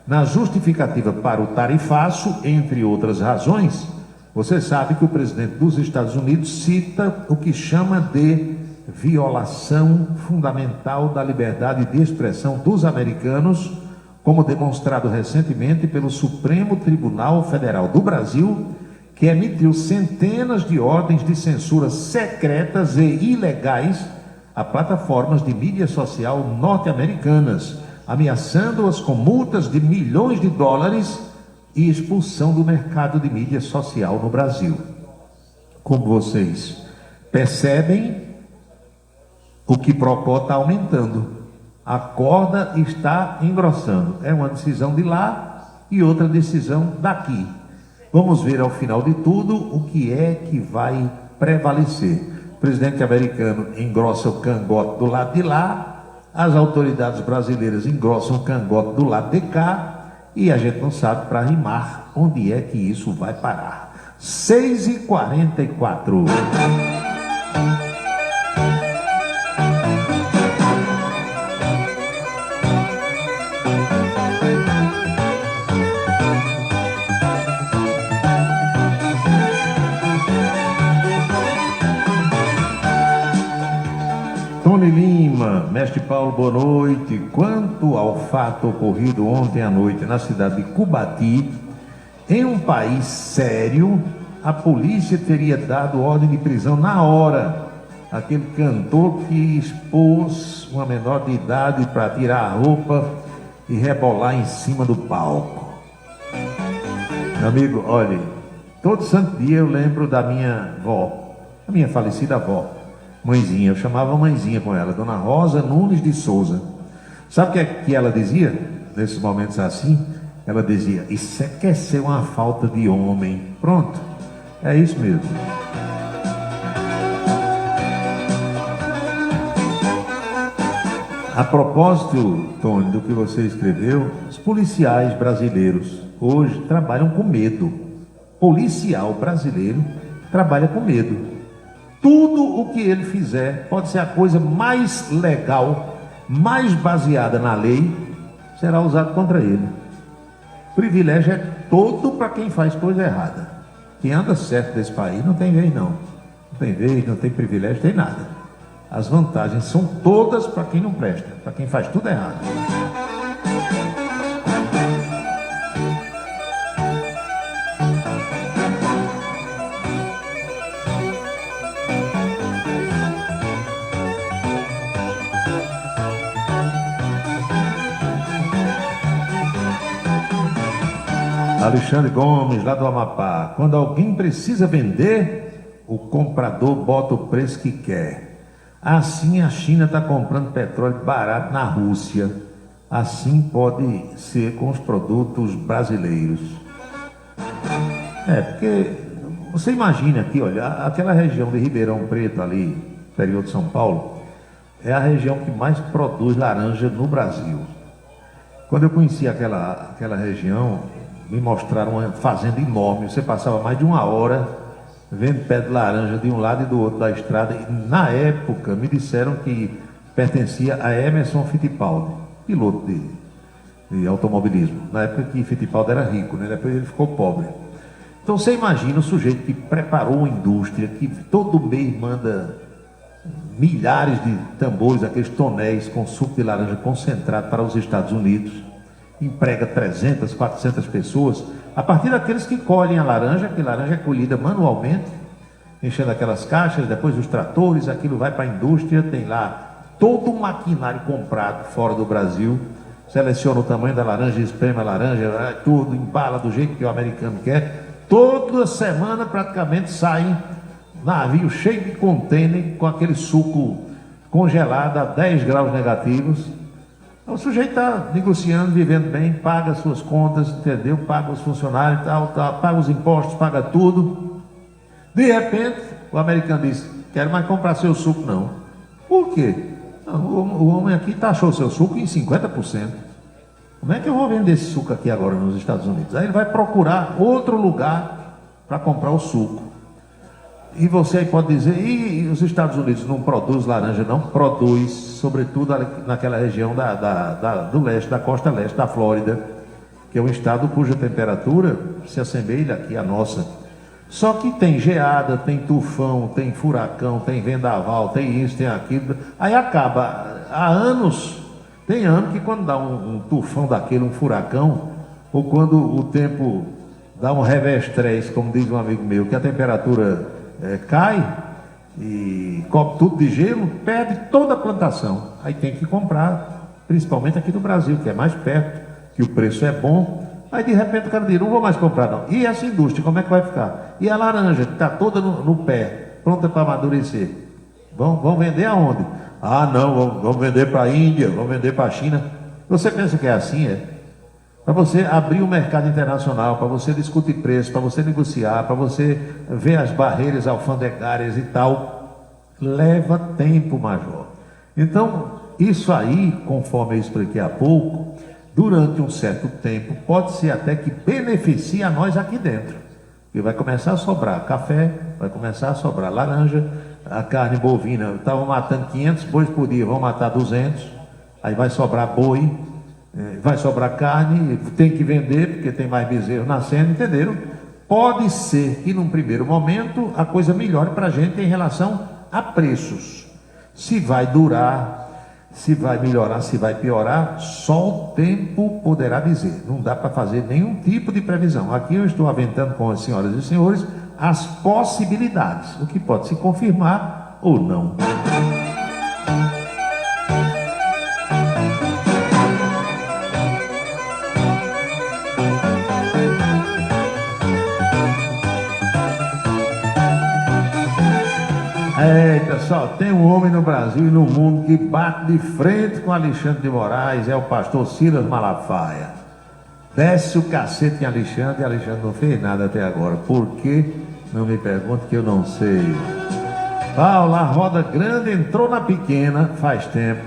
Na justificativa para o tarifaço, entre outras razões, você sabe que o presidente dos Estados Unidos cita o que chama de violação fundamental da liberdade de expressão dos americanos, como demonstrado recentemente pelo Supremo Tribunal Federal do Brasil, que emitiu centenas de ordens de censura secretas e ilegais a plataformas de mídia social norte-americanas, ameaçando-as com multas de milhões de dólares e expulsão do mercado de mídia social no Brasil. Como vocês percebem, o quiprocó está aumentando. A corda está engrossando. É uma decisão de lá e outra decisão daqui. Vamos ver ao final de tudo o que é que vai prevalecer. O presidente americano engrossa o cangote do lado de lá, as autoridades brasileiras engrossam o cangote do lado de cá, e a gente não sabe para rimar onde é que isso vai parar. 6h44. Tony Lima, mestre Paulo, boa noite. Quanto ao fato ocorrido ontem à noite na cidade de Cubati, em um país sério, a polícia teria dado ordem de prisão na hora. Aquele cantor que expôs uma menor de idade para tirar a roupa e rebolar em cima do palco. Meu amigo, olha, todo santo dia eu lembro da minha avó, a minha falecida avó, mãezinha, eu chamava mãezinha com ela, Dona Rosa Nunes de Souza. Sabe o que é que ela dizia nesses momentos assim? Ela dizia: isso quer ser uma falta de homem. Pronto, é isso mesmo. A propósito, Tony, do que você escreveu, os policiais brasileiros hoje trabalham com medo. Policial brasileiro trabalha com medo. Tudo o que ele fizer pode ser a coisa mais legal, mais baseada na lei, será usado contra ele. Privilégio é todo para quem faz coisa errada. Quem anda certo desse país não tem vez não. Não tem vez, não tem privilégio, tem nada. As vantagens são todas para quem não presta, para quem faz tudo errado. Alexandre Gomes, lá do Amapá. Quando alguém precisa vender, o comprador bota o preço que quer. Assim a China está comprando petróleo barato na Rússia. Assim pode ser com os produtos brasileiros. Porque você imagina aqui, olha, aquela região de Ribeirão Preto ali, interior de São Paulo, é a região que mais produz laranja no Brasil. Quando eu conheci aquela região, me mostraram uma fazenda enorme. Você passava mais de uma hora vendo pé de laranja de um lado e do outro da estrada. E, na época, me disseram que pertencia a Emerson Fittipaldi, piloto de automobilismo. Na época que Fittipaldi era rico, né? Depois ele ficou pobre. Então você imagina o sujeito que preparou uma indústria, que todo mês manda milhares de tambores, aqueles tonéis com suco de laranja concentrado para os Estados Unidos, emprega 300, 400 pessoas, a partir daqueles que colhem a laranja, que a laranja é colhida manualmente, enchendo aquelas caixas, depois os tratores, aquilo vai para a indústria, tem lá todo o maquinário comprado fora do Brasil, seleciona o tamanho da laranja, espreme a laranja, tudo, embala do jeito que o americano quer. Toda semana praticamente saem navios cheios de contêiner com aquele suco congelado a 10 graus negativos. O sujeito está negociando, vivendo bem, paga as suas contas, entendeu? Paga os funcionários, paga os impostos, paga tudo. De repente, o americano diz: quero mais comprar seu suco, não. Por quê? O homem aqui taxou seu suco em 50%. Como é que eu vou vender esse suco aqui agora nos Estados Unidos? Aí ele vai procurar outro lugar para comprar o suco. E você aí pode dizer: e os Estados Unidos não produz laranja? Não produz, sobretudo naquela região do leste, da costa leste da Flórida, que é um estado cuja temperatura se assemelha aqui à nossa. Só que tem geada, tem tufão, tem furacão, tem vendaval, tem isso, tem aquilo. Aí acaba, há anos, tem ano que quando dá um tufão daquele, um furacão, ou quando o tempo dá um revestrez, como diz um amigo meu, que a temperatura cai e cobre tudo de gelo, perde toda a plantação. Aí tem que comprar, principalmente aqui no Brasil, que é mais perto, que o preço é bom. Aí de repente o cara diz: não vou mais comprar não. E essa indústria, como é que vai ficar? E a laranja, que está toda no pé, pronta para amadurecer, vão vender aonde? Ah não, vamos vender para a Índia, vamos vender para a China. Você pensa que é assim, é? Para você abrir o mercado internacional, para você discutir preço, para você negociar, para você ver as barreiras alfandegárias e tal, leva tempo, major. Então, isso aí, conforme eu expliquei há pouco, durante um certo tempo, pode ser até que beneficie a nós aqui dentro. E vai começar a sobrar café, vai começar a sobrar laranja, a carne bovina, estavam matando 500 bois por dia, vão matar 200, aí vai sobrar boi, vai sobrar carne, tem que vender porque tem mais bezerro nascendo, entenderam? Pode ser que num primeiro momento a coisa melhore para a gente em relação a preços. Se vai durar, se vai melhorar, se vai piorar, só o tempo poderá dizer. Não dá para fazer nenhum tipo de previsão. Aqui eu estou aventando com as senhoras e senhores as possibilidades, o que pode se confirmar ou não. Eita, só tem um homem no Brasil e no mundo que bate de frente com Alexandre de Moraes, é o pastor Silas Malafaia. Desce o cacete em Alexandre e Alexandre não fez nada até agora. Por quê? Não me pergunte que eu não sei. Paulo, a roda grande entrou na pequena faz tempo.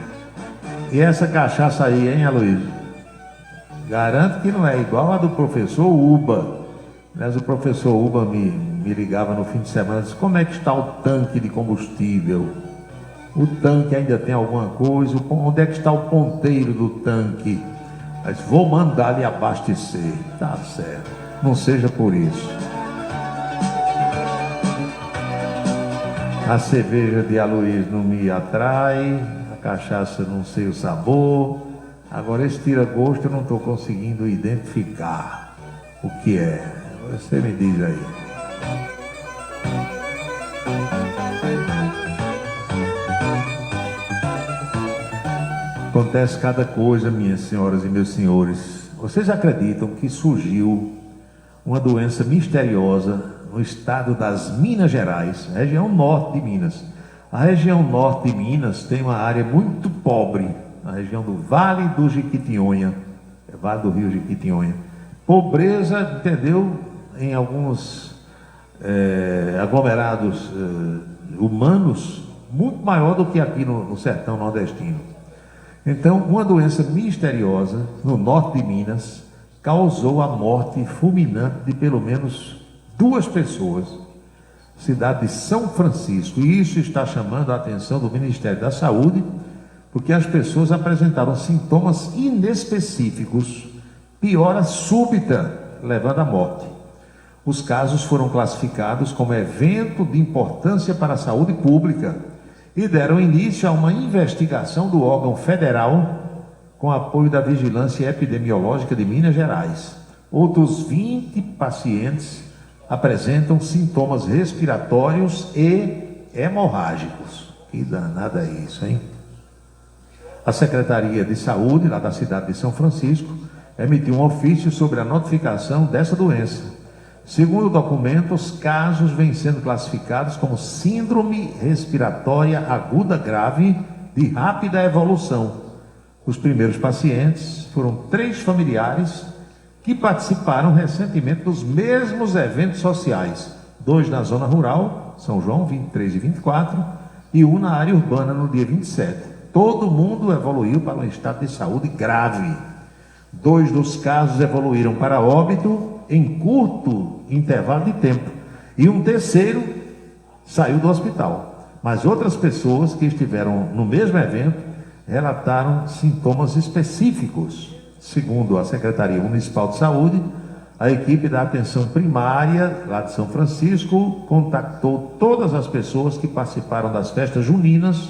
E essa cachaça aí, hein, Aloysio? Garanto que não é igual a do professor Uba. Mas o professor Uba me ligava no fim de semana e disse: como é que está o tanque de combustível? O tanque ainda tem alguma coisa? Onde é que está o ponteiro do tanque? Mas vou mandar lhe abastecer. Tá certo. Não seja por isso. A cerveja de Aloysio não me atrai, a cachaça não sei o sabor. Agora esse tira-gosto eu não estou conseguindo identificar o que é. Você me diz aí. Acontece cada coisa, minhas senhoras e meus senhores. Vocês acreditam que surgiu uma doença misteriosa no estado das Minas Gerais, região norte de Minas? A região norte de Minas tem uma área muito pobre, a região do Vale do Jequitinhonha, Vale do Rio Jequitinhonha. Pobreza, entendeu? Em alguns aglomerados humanos, muito maior do que aqui no sertão nordestino. Então, uma doença misteriosa no norte de Minas causou a morte fulminante de pelo menos 2 pessoas, cidade de São Francisco. E isso está chamando a atenção do Ministério da Saúde, porque as pessoas apresentaram sintomas inespecíficos, piora súbita, levando à morte. Os casos foram classificados como evento de importância para a saúde pública e deram início a uma investigação do órgão federal com apoio da Vigilância Epidemiológica de Minas Gerais. Outros 20 pacientes apresentam sintomas respiratórios e hemorrágicos. Que danada é isso, hein? A Secretaria de Saúde, lá da cidade de São Francisco, emitiu um ofício sobre a notificação dessa doença. Segundo o documento, os casos vêm sendo classificados como síndrome respiratória aguda grave de rápida evolução. Os primeiros pacientes foram 3 familiares que participaram recentemente dos mesmos eventos sociais. 2 na zona rural, São João, 23 e 24, e 1 na área urbana, no dia 27. Todo mundo evoluiu para um estado de saúde grave. 2 dos casos evoluíram para óbito em curto intervalo de tempo, e um terceiro saiu do hospital. Mas outras pessoas que estiveram no mesmo evento relataram sintomas específicos. Segundo a Secretaria Municipal de Saúde, a equipe da atenção primária lá de São Francisco contactou todas as pessoas que participaram das festas juninas,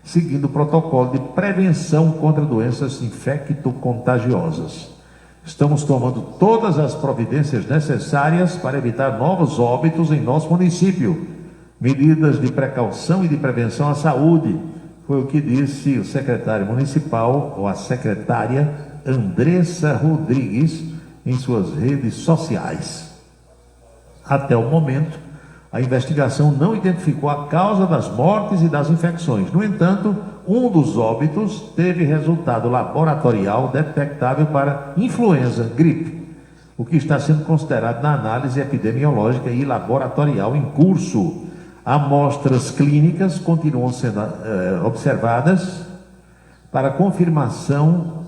seguindo o protocolo de prevenção contra doenças infecto-contagiosas. Estamos tomando todas as providências necessárias para evitar novos óbitos em nosso município. Medidas de precaução e de prevenção à saúde, foi o que disse o secretário municipal, ou a secretária Andressa Rodrigues, em suas redes sociais. Até o momento, a investigação não identificou a causa das mortes e das infecções. No entanto, um dos óbitos teve resultado laboratorial detectável para influenza, gripe, o que está sendo considerado na análise epidemiológica e laboratorial em curso. Amostras clínicas continuam sendo observadas para confirmação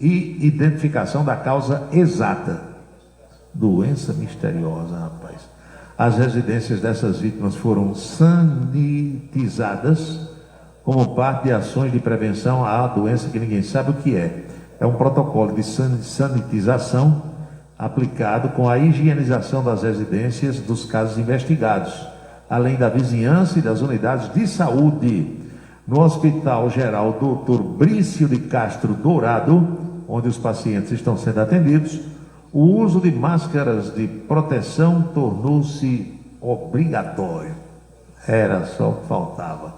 e identificação da causa exata. Doença misteriosa, rapaz. As residências dessas vítimas foram sanitizadas como parte de ações de prevenção à doença que ninguém sabe o que é. É um protocolo de sanitização aplicado com a higienização das residências dos casos investigados, além da vizinhança e das unidades de saúde. no Hospital Geral Dr. Brício de Castro Dourado, onde os pacientes estão sendo atendidos, o uso de máscaras de proteção tornou-se obrigatório. Era só o que faltava.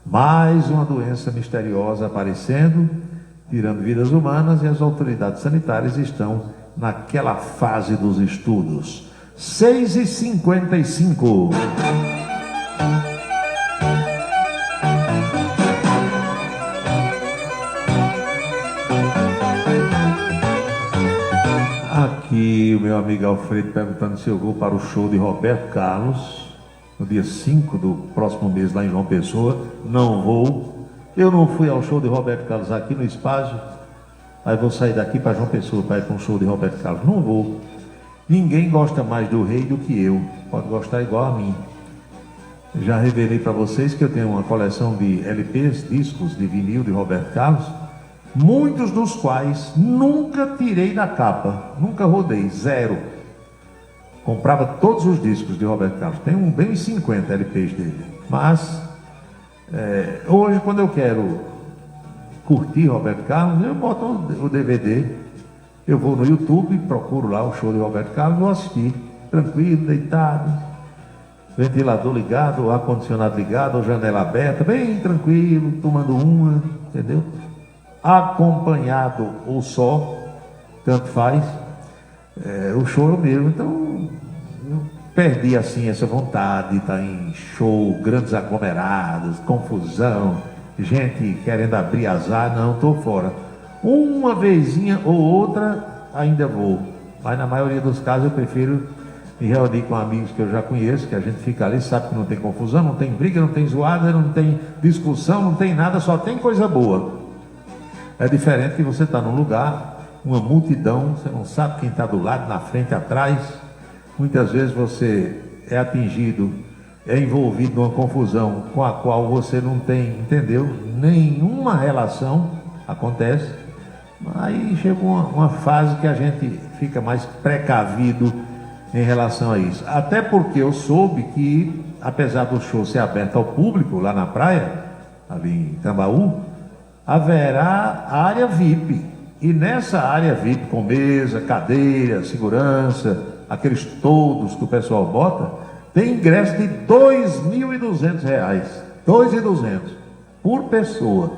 Mais uma doença misteriosa aparecendo, tirando vidas humanas, e as autoridades sanitárias estão naquela fase dos estudos. 6h55. Aqui o meu amigo Alfredo perguntando se eu vou para o show de Roberto Carlos no dia 5 do próximo mês lá em João Pessoa. Não vou. Eu não fui ao show de Roberto Carlos aqui no Espaço. Aí vou sair daqui para João Pessoa para ir para um show de Roberto Carlos. Não vou. Ninguém gosta mais do rei do que eu. Pode gostar igual a mim. Já revelei para vocês que eu tenho uma coleção de LPs, discos de vinil de Roberto Carlos, muitos dos quais nunca tirei da capa, nunca rodei, zero. Comprava todos os discos de Roberto Carlos, tem bem uns 50 LPs dele. Mas hoje, quando eu quero curtir Roberto Carlos, eu boto o DVD, eu vou no YouTube, procuro lá o show de Roberto Carlos, vou assistir, tranquilo, deitado, ventilador ligado, ar-condicionado ligado, janela aberta, bem tranquilo, tomando uma, entendeu? Acompanhado ou só, tanto faz, o show é o mesmo. Então eu perdi assim essa vontade de estar em show, grandes aglomerados, confusão, gente querendo abrir azar. Não, estou fora. Uma vezinha ou outra ainda vou, mas na maioria dos casos eu prefiro me reunir com amigos que eu já conheço, que a gente fica ali, sabe que não tem confusão, não tem briga, não tem zoada, não tem discussão, não tem nada, só tem coisa boa. É diferente que você está num lugar, uma multidão, você não sabe quem está do lado, na frente, atrás. Muitas vezes você é atingido, é envolvido numa confusão com a qual você não tem, entendeu? Nenhuma relação acontece. Aí chega uma fase que a gente fica mais precavido em relação a isso. Até porque eu soube que, apesar do show ser aberto ao público lá na praia, ali em Tambaú, haverá área VIP. E nessa área VIP, com mesa, cadeira, segurança, aqueles todos que o pessoal bota, tem ingresso de R$ 2.200. R$ 2.200 por pessoa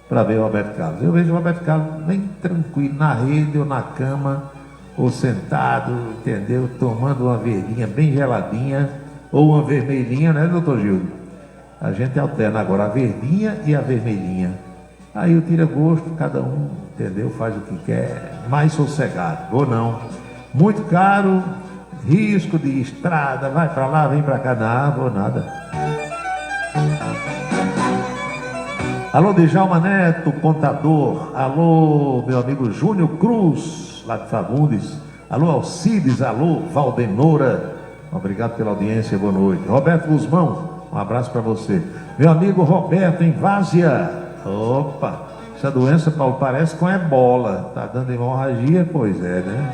para ver o Roberto Carlos. Eu vejo o Roberto Carlos bem tranquilo, na rede ou na cama, ou sentado, entendeu? Tomando uma verdinha bem geladinha, ou uma vermelhinha, né, doutor Gildo? A gente alterna agora a verdinha e a vermelhinha. Aí eu tiro gosto, cada um, entendeu? Faz o que quer, mais sossegado, ou não. Muito caro, risco de estrada, vai para lá, vem para cá, não vou nada. Alô, Djalma Neto, contador. Alô, meu amigo Júnior Cruz, lá de Fagundes. Alô, Alcides, alô, Valdenora. Obrigado pela audiência, boa noite. Roberto Guzmão, um abraço para você. Meu amigo Roberto, em Várzea. Opa, essa doença, Paulo, parece com ebola. Tá dando hemorragia? Pois é, né?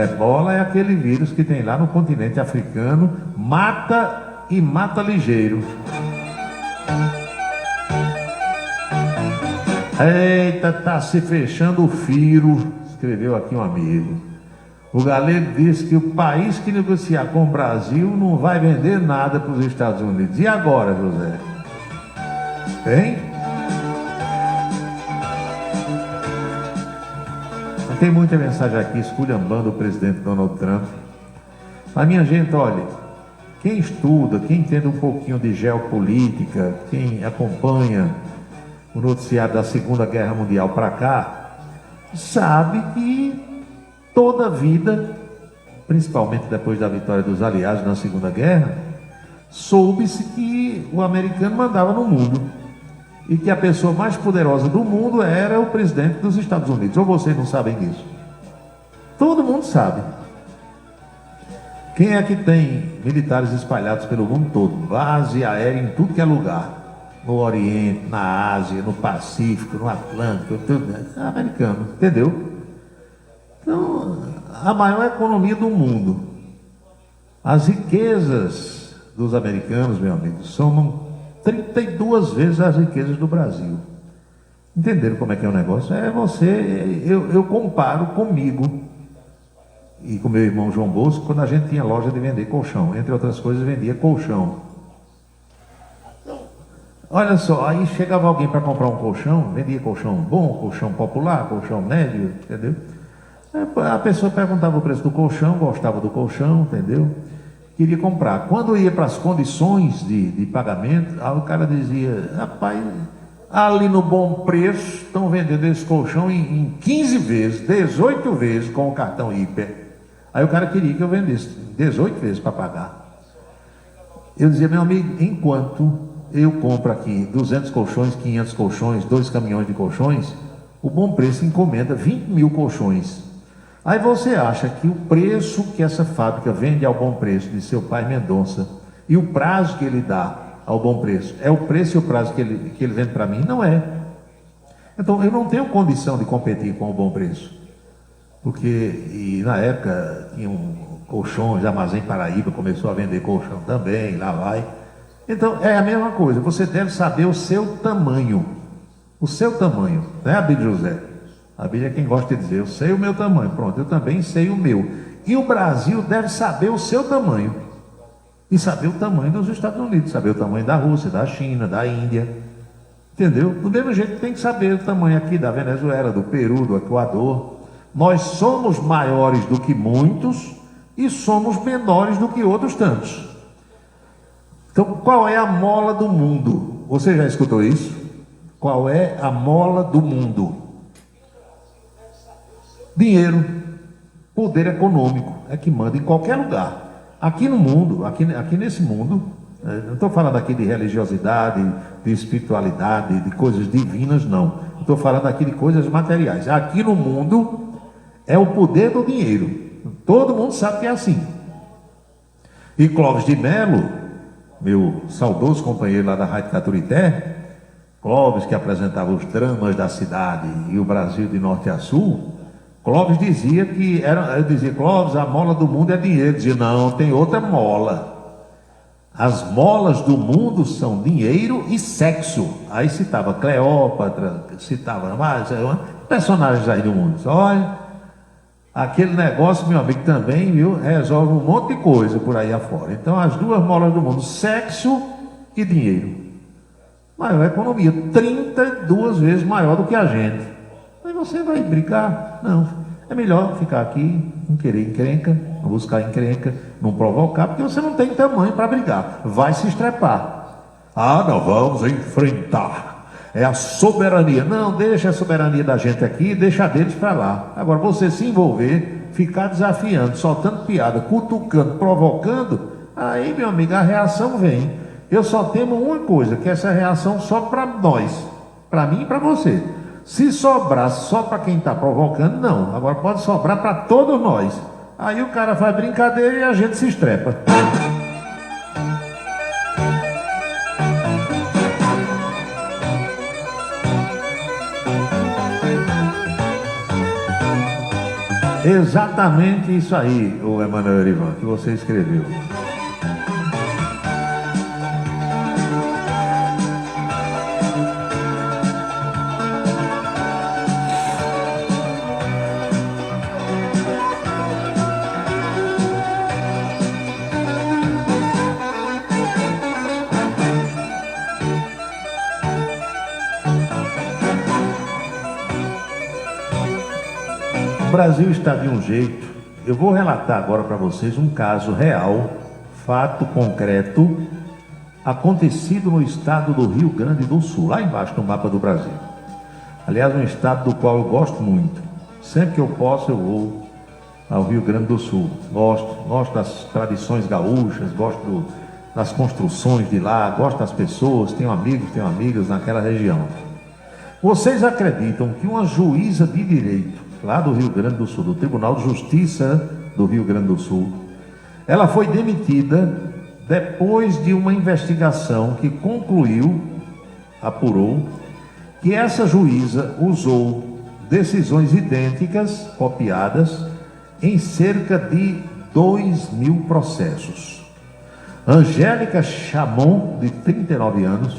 Ebola é aquele vírus que tem lá no continente africano, mata e mata ligeiro. Eita, tá se fechando o firo, escreveu aqui um amigo. O Galego disse que o país que negociar com o Brasil não vai vender nada para os Estados Unidos. E agora, José? Hein? Tem muita mensagem aqui esculhambando o presidente Donald Trump. Mas, minha gente, olha, quem estuda, quem entende um pouquinho de geopolítica, quem acompanha o noticiário da Segunda Guerra Mundial para cá, sabe que toda a vida, principalmente depois da vitória dos aliados na Segunda Guerra, soube-se que o americano mandava no mundo. E que a pessoa mais poderosa do mundo era o presidente dos Estados Unidos. Ou vocês não sabem disso? Todo mundo sabe. Quem é que tem militares espalhados pelo mundo todo? Base aérea em tudo que é lugar. No Oriente, na Ásia, no Pacífico, no Atlântico, tudo. É americano, entendeu? Então, a maior economia do mundo. As riquezas dos americanos, meu amigo, somam 32 vezes as riquezas do Brasil. Entenderam como é que é o negócio? Eu comparo comigo e com meu irmão João Bosco, quando a gente tinha loja de vender colchão. Entre outras coisas, vendia colchão. Olha só, aí chegava alguém para comprar um colchão, vendia colchão bom, colchão popular, colchão médio, entendeu? A pessoa perguntava o preço do colchão, gostava do colchão, entendeu? Queria comprar. Quando ia para as condições de pagamento, aí o cara dizia, rapaz, ali no Bom Preço estão vendendo esse colchão em 15 vezes, 18 vezes com o cartão Hiper. Aí o cara queria que eu vendesse 18 vezes para pagar. Eu dizia, meu amigo, enquanto eu compro aqui 200 colchões, 500 colchões, 2 caminhões de colchões, o Bom Preço encomenda 20 mil colchões. Aí você acha que o preço que essa fábrica vende ao Bom Preço de seu pai Mendonça e o prazo que ele dá ao Bom Preço é o preço e o prazo que ele vende para mim? Não é. Então eu não tenho condição de competir com o Bom Preço. Porque, e na época tinha um colchão de Armazém Paraíba, começou a vender colchão também, lá vai. Então é a mesma coisa, você deve saber o seu tamanho. O seu tamanho, né, Abílio José? Abílio é quem gosta de dizer, eu sei o meu tamanho, pronto, eu também sei o meu. E o Brasil deve saber o seu tamanho. E saber o tamanho dos Estados Unidos, saber o tamanho da Rússia, da China, da Índia. Entendeu? Do mesmo jeito que tem que saber o tamanho aqui da Venezuela, do Peru, do Equador. Nós somos maiores do que muitos e somos menores do que outros tantos. Então, qual é a mola do mundo? Você já escutou isso? Qual é a mola do mundo? Dinheiro, poder econômico, é que manda em qualquer lugar. Aqui no mundo, aqui nesse mundo, não estou falando aqui de religiosidade, de espiritualidade, de coisas divinas, não. Estou falando aqui de coisas materiais. Aqui no mundo é o poder do dinheiro. Todo mundo sabe que é assim. E Clóvis de Mello, meu saudoso companheiro lá da Rádio Caturité, Clóvis que apresentava os dramas da cidade e o Brasil de norte a sul, Clóvis dizia que eu dizia, Clóvis, a mola do mundo é dinheiro. Dizia, não, tem outra mola. As molas do mundo são dinheiro e sexo. Aí citava Cleópatra, citava mais personagens aí do mundo. Olha, aquele negócio, meu amigo, também, viu, resolve um monte de coisa por aí afora. Então, as duas molas do mundo, sexo e dinheiro. Maior economia, 32 vezes maior do que a gente. Aí você vai brigar? Não. É melhor ficar aqui, não querer encrenca, não buscar encrenca, não provocar, porque você não tem tamanho para brigar. Vai se estrepar. Ah, não, vamos enfrentar. É a soberania. Não, deixa a soberania da gente aqui, deixa a deles para lá. Agora, você se envolver, ficar desafiando, soltando piada, cutucando, provocando, aí, meu amigo, a reação vem. Eu só temo uma coisa, que essa reação só para nós, para mim e para você. Se sobrar só para quem está provocando, não. Agora pode sobrar para todos nós. Aí o cara faz brincadeira e a gente se estrepa. Exatamente isso aí, o Emanuel Ivan, que você escreveu. O Brasil está de um jeito. Eu vou relatar agora para vocês um caso real, fato concreto, acontecido no estado do Rio Grande do Sul, lá embaixo no mapa do Brasil. Aliás, um estado do qual eu gosto muito. Sempre que eu posso, eu vou ao Rio Grande do Sul. Gosto das tradições gaúchas, gosto das construções de lá, gosto das pessoas, tenho amigos, tenho amigas naquela região. Vocês acreditam que uma juíza de direito lá do Rio Grande do Sul, do Tribunal de Justiça do Rio Grande do Sul, ela foi demitida depois de uma investigação que concluiu, apurou, que essa juíza usou decisões idênticas, copiadas, em cerca de 2.000 processos. Angélica Chamon, de 39 anos,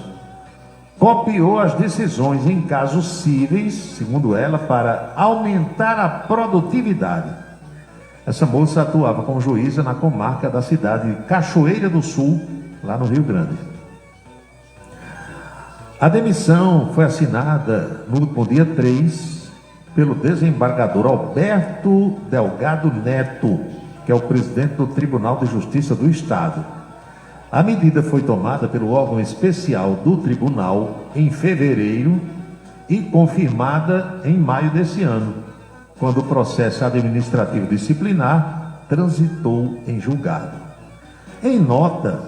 copiou as decisões em casos cíveis, segundo ela, para aumentar a produtividade. Essa moça atuava como juíza na comarca da cidade de Cachoeira do Sul, lá no Rio Grande. A demissão foi assinada no último dia 3 pelo desembargador Alberto Delgado Neto, que é o presidente do Tribunal de Justiça do Estado. A medida foi tomada pelo órgão especial do tribunal em fevereiro e confirmada em maio desse ano, quando o processo administrativo disciplinar transitou em julgado. Em nota,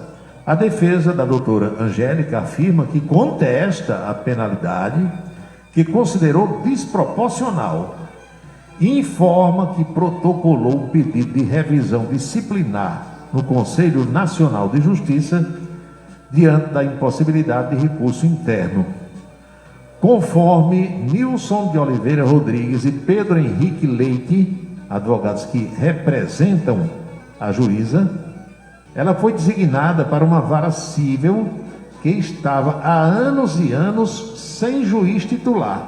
a defesa da doutora Angélica afirma que contesta a penalidade, que considerou desproporcional, e informa que protocolou um pedido de revisão disciplinar no Conselho Nacional de Justiça diante da impossibilidade de recurso interno. Conforme Nilson de Oliveira Rodrigues e Pedro Henrique Leite, advogados que representam a juíza, ela foi designada para uma vara cível que estava há anos e anos sem juiz titular,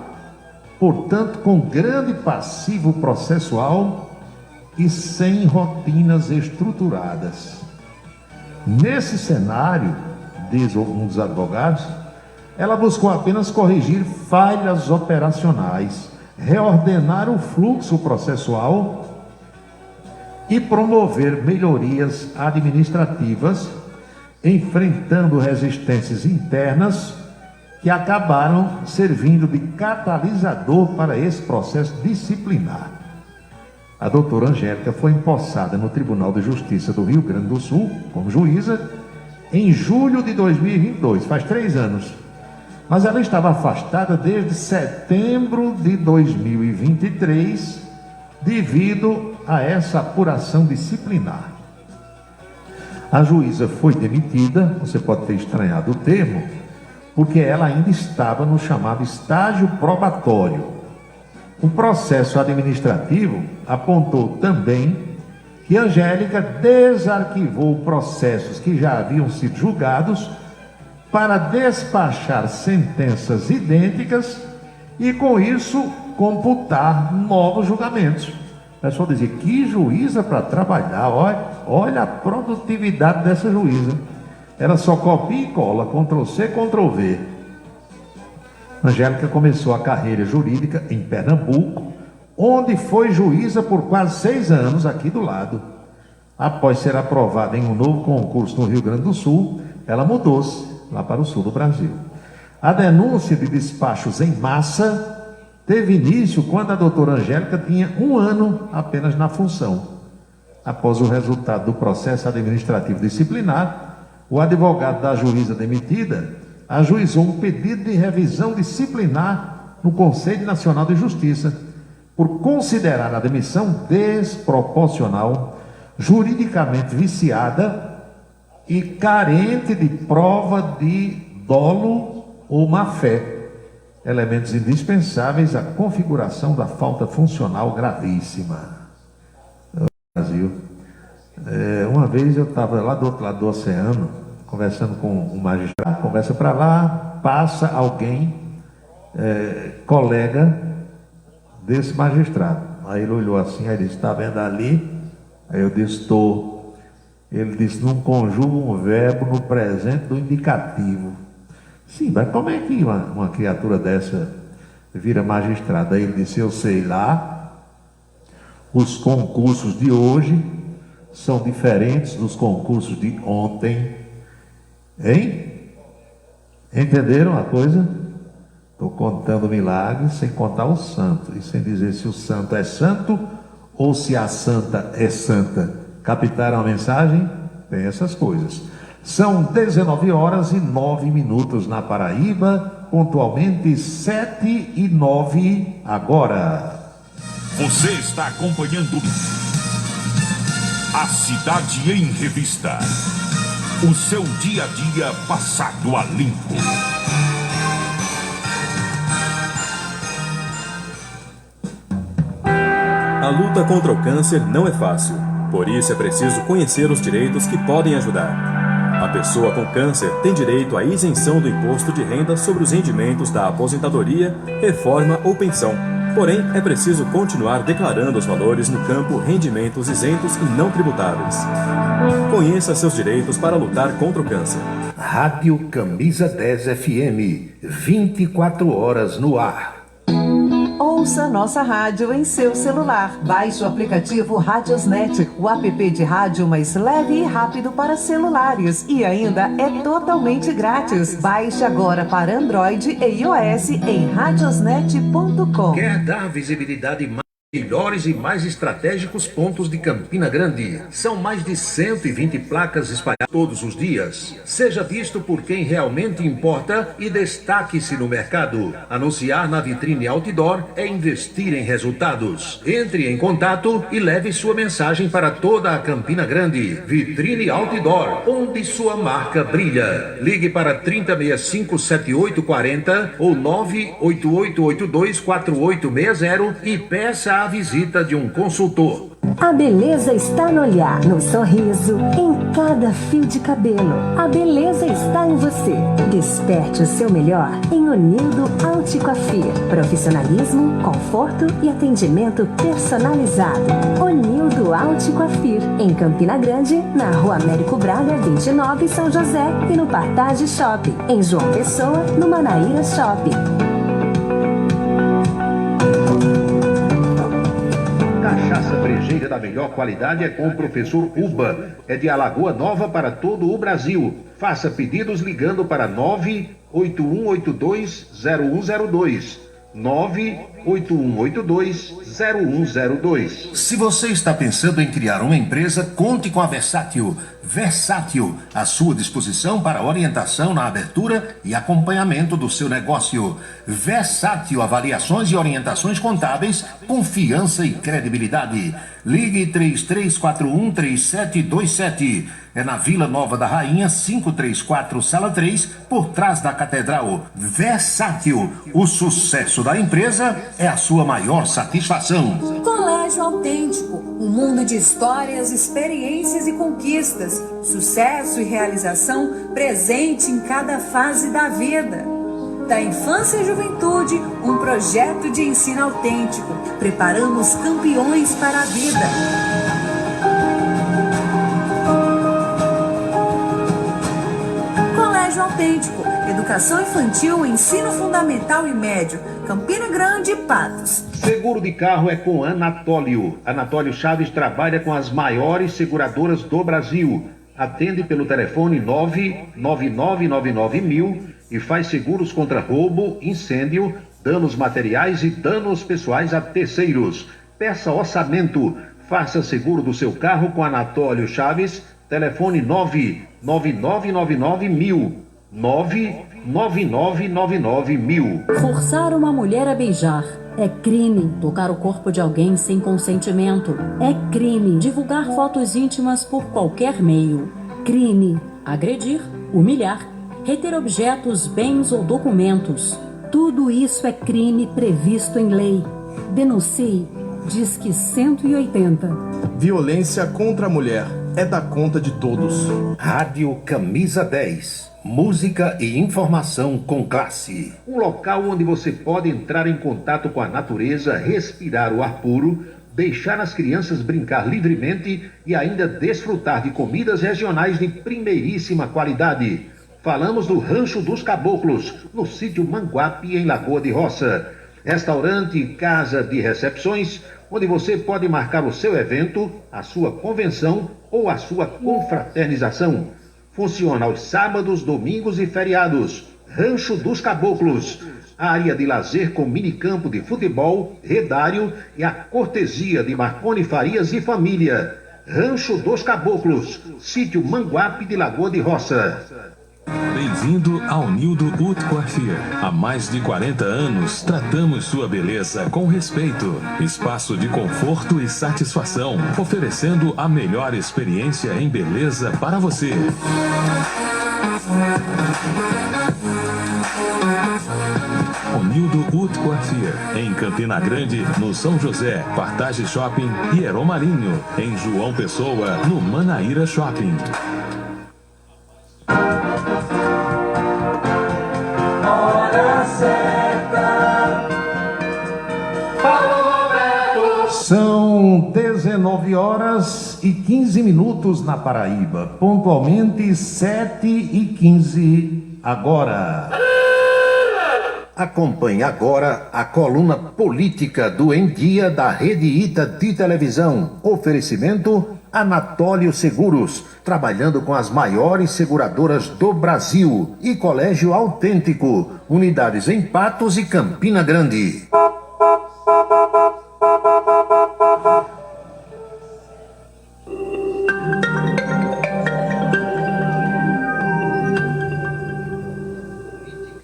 portanto com grande passivo processual e sem rotinas estruturadas. Nesse cenário, diz um dos advogados, ela buscou apenas corrigir falhas operacionais, reordenar o fluxo processual e promover melhorias administrativas, enfrentando resistências internas que acabaram servindo de catalisador para esse processo disciplinar. A doutora Angélica foi empossada no Tribunal de Justiça do Rio Grande do Sul, como juíza, em julho de 2022, faz 3 anos. Mas ela estava afastada desde setembro de 2023, devido a essa apuração disciplinar. A juíza foi demitida, você pode ter estranhado o termo, porque ela ainda estava no chamado estágio probatório. O processo administrativo apontou também que Angélica desarquivou processos que já haviam sido julgados para despachar sentenças idênticas e, com isso, computar novos julgamentos. O pessoal dizia, que juíza para trabalhar, olha a produtividade dessa juíza. Ela só copia e cola, Ctrl+C, Ctrl+V. Angélica começou a carreira jurídica em Pernambuco, onde foi juíza por quase 6 anos, aqui do lado. Após ser aprovada em um novo concurso no Rio Grande do Sul, ela mudou-se lá para o sul do Brasil. A denúncia de despachos em massa teve início quando a doutora Angélica tinha 1 ano apenas na função. Após o resultado do processo administrativo disciplinar, o advogado da juíza demitida ajuizou um pedido de revisão disciplinar no Conselho Nacional de Justiça, por considerar a demissão desproporcional, juridicamente viciada e carente de prova de dolo ou má-fé, elementos indispensáveis à configuração da falta funcional gravíssima. No Brasil, uma vez eu estava lá do outro lado do oceano, conversando com um magistrado, conversa para lá, passa alguém, colega desse magistrado. Aí ele olhou assim, aí disse, está vendo ali? Aí eu disse, estou. Ele disse, não conjuga um verbo no presente do indicativo. Sim, mas como é que uma criatura dessa vira magistrado? Aí ele disse, eu sei lá, os concursos de hoje são diferentes dos concursos de ontem. Hein? Entenderam a coisa? Estou contando milagres sem contar o santo, e sem dizer se o santo é santo ou se a santa é santa. Captaram a mensagem? Tem essas coisas. São 19h09 na Paraíba, pontualmente 7h09 agora. Você está acompanhando A Cidade em Revista. O seu dia a dia passado a limpo. A luta contra o câncer não é fácil. Por isso é preciso conhecer os direitos que podem ajudar. A pessoa com câncer tem direito à isenção do imposto de renda sobre os rendimentos da aposentadoria, reforma ou pensão. Porém, é preciso continuar declarando os valores no campo rendimentos isentos e não tributáveis. Conheça seus direitos para lutar contra o câncer. Rádio Camisa 10 FM, 24 horas no ar. Ouça nossa rádio em seu celular. Baixe o aplicativo Radiosnet, o app de rádio mais leve e rápido para celulares. E ainda é totalmente grátis. Baixe agora para Android e iOS em radiosnet.com. Quer dar visibilidade melhores e mais estratégicos pontos de Campina Grande. São mais de 120 placas espalhadas todos os dias. Seja visto por quem realmente importa e destaque-se no mercado. Anunciar na vitrine outdoor é investir em resultados. Entre em contato e leve sua mensagem para toda a Campina Grande. Vitrine Outdoor, onde sua marca brilha. Ligue para 3065-7840 ou 988824860 e peça a visita de um consultor. A beleza está no olhar, no sorriso, em cada fio de cabelo. A beleza está em você. Desperte o seu melhor em Unildo Alticoafir. Profissionalismo, conforto e atendimento personalizado. Unildo Alticoafir, em Campina Grande, na Rua Américo Braga, 29, São José, e no Partage Shopping, em João Pessoa, no Manaíra Shopping. Cachaça brejeira da melhor qualidade é com o professor Uba. É de Alagoa Nova para todo o Brasil. Faça pedidos ligando para 981820102. 981820102. Se você está pensando em criar uma empresa, conte com a Versátil. Versátil, à sua disposição para orientação na abertura e acompanhamento do seu negócio. Versátil, avaliações e orientações contábeis, confiança e credibilidade. Ligue 33413727. É na Vila Nova da Rainha, 534, Sala 3, por trás da Catedral. Versátil, o sucesso da empresa é a sua maior satisfação. Colégio Autêntico, um mundo de histórias, experiências e conquistas, sucesso e realização presente em cada fase da vida. Da infância e juventude, um projeto de ensino autêntico. Preparamos campeões para a vida. Colégio Autêntico, educação infantil, ensino fundamental e médio, Campina Grande e Patos. Seguro de carro é com Anatólio. Anatólio Chaves trabalha com as maiores seguradoras do Brasil. Atende pelo telefone 99999.000 e faz seguros contra roubo, incêndio, danos materiais e danos pessoais a terceiros. Peça orçamento. Faça seguro do seu carro com Anatólio Chaves. Telefone 99999.000. 99999.000. Forçar uma mulher a beijar é crime. Tocar o corpo de alguém sem consentimento é crime. Divulgar fotos íntimas por qualquer meio, crime. Agredir, humilhar, reter objetos, bens ou documentos, tudo isso é crime previsto em lei. Denuncie. Disque 180. Violência contra a mulher é da conta de todos. Rádio Camisa 10. Música e informação com classe. Um local onde você pode entrar em contato com a natureza, respirar o ar puro, deixar as crianças brincar livremente e ainda desfrutar de comidas regionais de primeiríssima qualidade. Falamos do Rancho dos Caboclos, no sítio Manguape, em Lagoa de Roça. Restaurante e casa de recepções, onde você pode marcar o seu evento, a sua convenção ou a sua confraternização. Funciona aos sábados, domingos e feriados. Rancho dos Caboclos. Área de lazer com minicampo de futebol, redário e a cortesia de Marconi Farias e família. Rancho dos Caboclos. Sítio Manguape de Lagoa de Roça. Bem-vindo ao Nildo Utcoafir. Há mais de 40 anos, tratamos sua beleza com respeito. Espaço de conforto e satisfação, oferecendo a melhor experiência em beleza para você. O Nildo Utcoafir, em Campina Grande, no São José, Partage Shopping e Eromarinho, em João Pessoa, no Manaíra Shopping. certa. Paulo Roberto. São 19 horas e 15 minutos na Paraíba. Pontualmente 7h15 agora. Acompanhe agora a coluna política do Em Dia da Rede Ita de televisão. Oferecimento Anatólio Seguros, trabalhando com as maiores seguradoras do Brasil. E Colégio Autêntico, unidades em Patos e Campina Grande.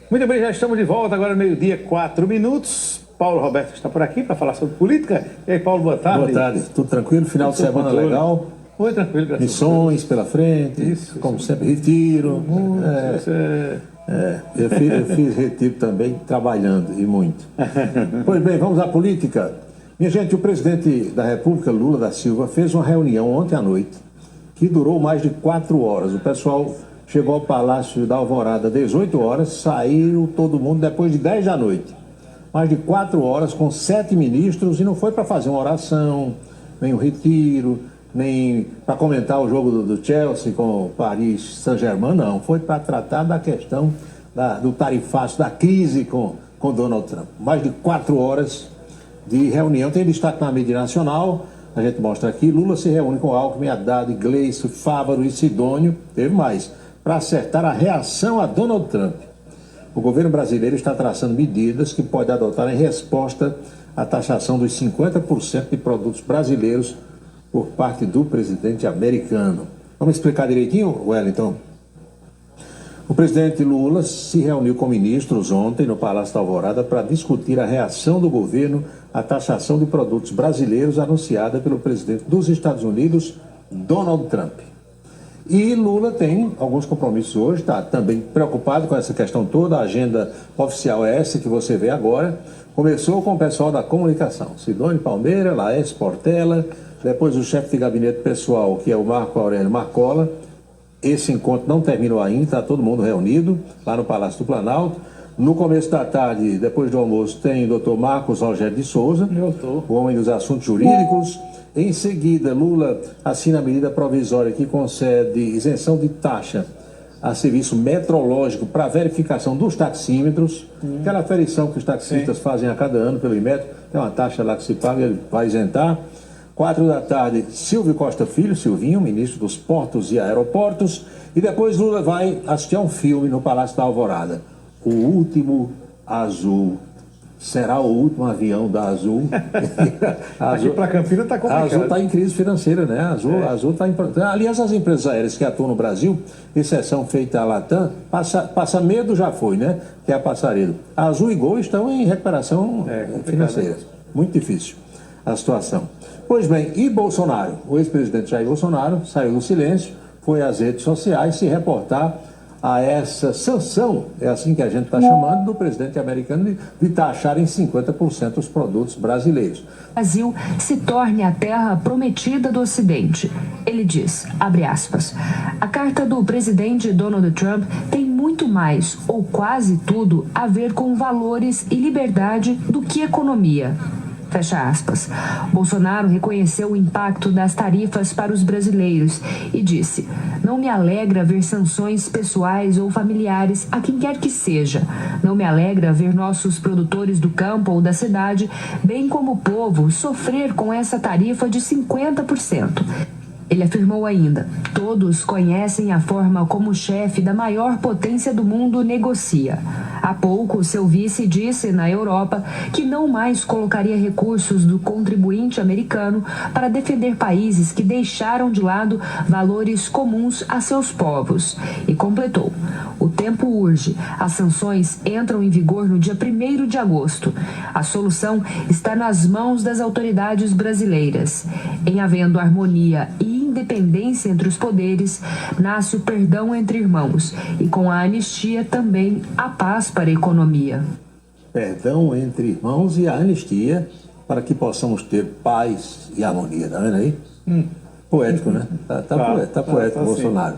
Muito bem, já estamos de volta, agora 12h04. Paulo Roberto está por aqui para falar sobre política. E aí, Paulo, boa tarde. Boa tarde, tudo tranquilo? Final de semana legal? Foi tranquilo, graças Missões pela frente, isso, como sempre, retiro. Eu fiz retiro também, trabalhando e muito. Pois bem, vamos à política. Minha gente, o presidente da República, Lula da Silva, fez uma reunião ontem à noite que durou mais de 4 horas. O pessoal chegou ao Palácio da Alvorada às 18 horas, saiu todo mundo depois de 10 da noite. Mais de 4 horas com 7 ministros e não foi para fazer uma oração, nem um retiro, nem para comentar o jogo do Chelsea com o Paris Saint-Germain, não. Foi para tratar da questão do tarifaço, da crise com Donald Trump. Mais de 4 horas de reunião. Tem destaque na mídia nacional, a gente mostra aqui. Lula se reúne com Alckmin, Haddad, Gleisi, Fávaro e Sidônio, teve mais, para acertar a reação a Donald Trump. O governo brasileiro está traçando medidas que pode adotar em resposta à taxação dos 50% de produtos brasileiros por parte do presidente americano. Vamos explicar direitinho, Wellington? O presidente Lula se reuniu com ministros ontem no Palácio da Alvorada para discutir a reação do governo à taxação de produtos brasileiros anunciada pelo presidente dos Estados Unidos, Donald Trump. E Lula tem alguns compromissos hoje, está também preocupado com essa questão toda. A agenda oficial é essa que você vê agora. Começou com o pessoal da comunicação, Sidônio Palmeira, Laércio Portela, depois o chefe de gabinete pessoal, que é o Marco Aurélio Marcola. Esse encontro não terminou ainda, está todo mundo reunido lá no Palácio do Planalto. No começo da tarde, depois do almoço, tem o doutor Marcos Rogério de Souza, o homem dos assuntos jurídicos. Em seguida, Lula assina a medida provisória que concede isenção de taxa a serviço metrológico para verificação dos taxímetros, aquela aferição que os taxistas fazem a cada ano pelo Inmetro, tem uma taxa lá que se paga, ele vai isentar. 4 da tarde, Silvio Costa Filho, Silvinho, ministro dos Portos e Aeroportos, e depois Lula vai assistir a um filme no Palácio da Alvorada, O Último Azul. Será o último avião da Azul. Aqui para Campinas está complicado. A Azul está em crise financeira, né? A Azul está em... Aliás, as empresas aéreas que atuam no Brasil, exceção feita a Latam, passa medo já foi, né? Que é a Passaredo. A Azul e Gol estão em recuperação financeira. Muito difícil a situação. Pois bem, e Bolsonaro? O ex-presidente Jair Bolsonaro saiu do silêncio, foi às redes sociais se reportar a essa sanção, é assim que a gente está chamando, do presidente americano de taxar em 50% os produtos brasileiros. O Brasil se torne a terra prometida do Ocidente. Ele diz, abre aspas, a carta do presidente Donald Trump tem muito mais, ou quase tudo, a ver com valores e liberdade do que economia. Fecha aspas. Bolsonaro reconheceu o impacto das tarifas para os brasileiros e disse: não me alegra ver sanções pessoais ou familiares a quem quer que seja. Não me alegra ver nossos produtores do campo ou da cidade, bem como o povo, sofrer com essa tarifa de 50%. Ele afirmou ainda, todos conhecem a forma como o chefe da maior potência do mundo negocia. Há pouco, seu vice disse na Europa que não mais colocaria recursos do contribuinte americano para defender países que deixaram de lado valores comuns a seus povos. E completou, o tempo urge, as sanções entram em vigor no dia 1º de agosto. A solução está nas mãos das autoridades brasileiras. Em havendo harmonia e independência entre os poderes, nasce o perdão entre irmãos e com a anistia também a paz para a economia. Perdão entre irmãos e a anistia para que possamos ter paz e harmonia, tá vendo aí? Poético, né? Tá poético, Bolsonaro.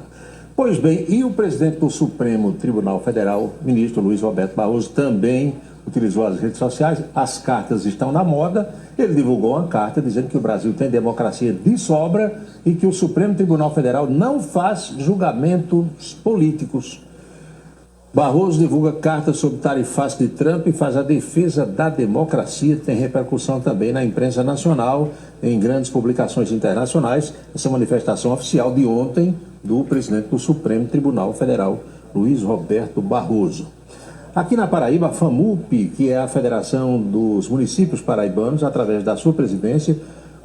Pois bem, e o presidente do Supremo Tribunal Federal, ministro Luiz Roberto Barroso, também utilizou as redes sociais. As cartas estão na moda. Ele divulgou uma carta dizendo que o Brasil tem democracia de sobra e que o Supremo Tribunal Federal não faz julgamentos políticos. Barroso divulga carta sobre tarifaço de Trump e faz a defesa da democracia. Tem repercussão também na imprensa nacional, em grandes publicações internacionais. Essa manifestação oficial de ontem do presidente do Supremo Tribunal Federal, Luiz Roberto Barroso. Aqui na Paraíba, a FAMUP, que é a Federação dos Municípios Paraibanos, através da sua presidência,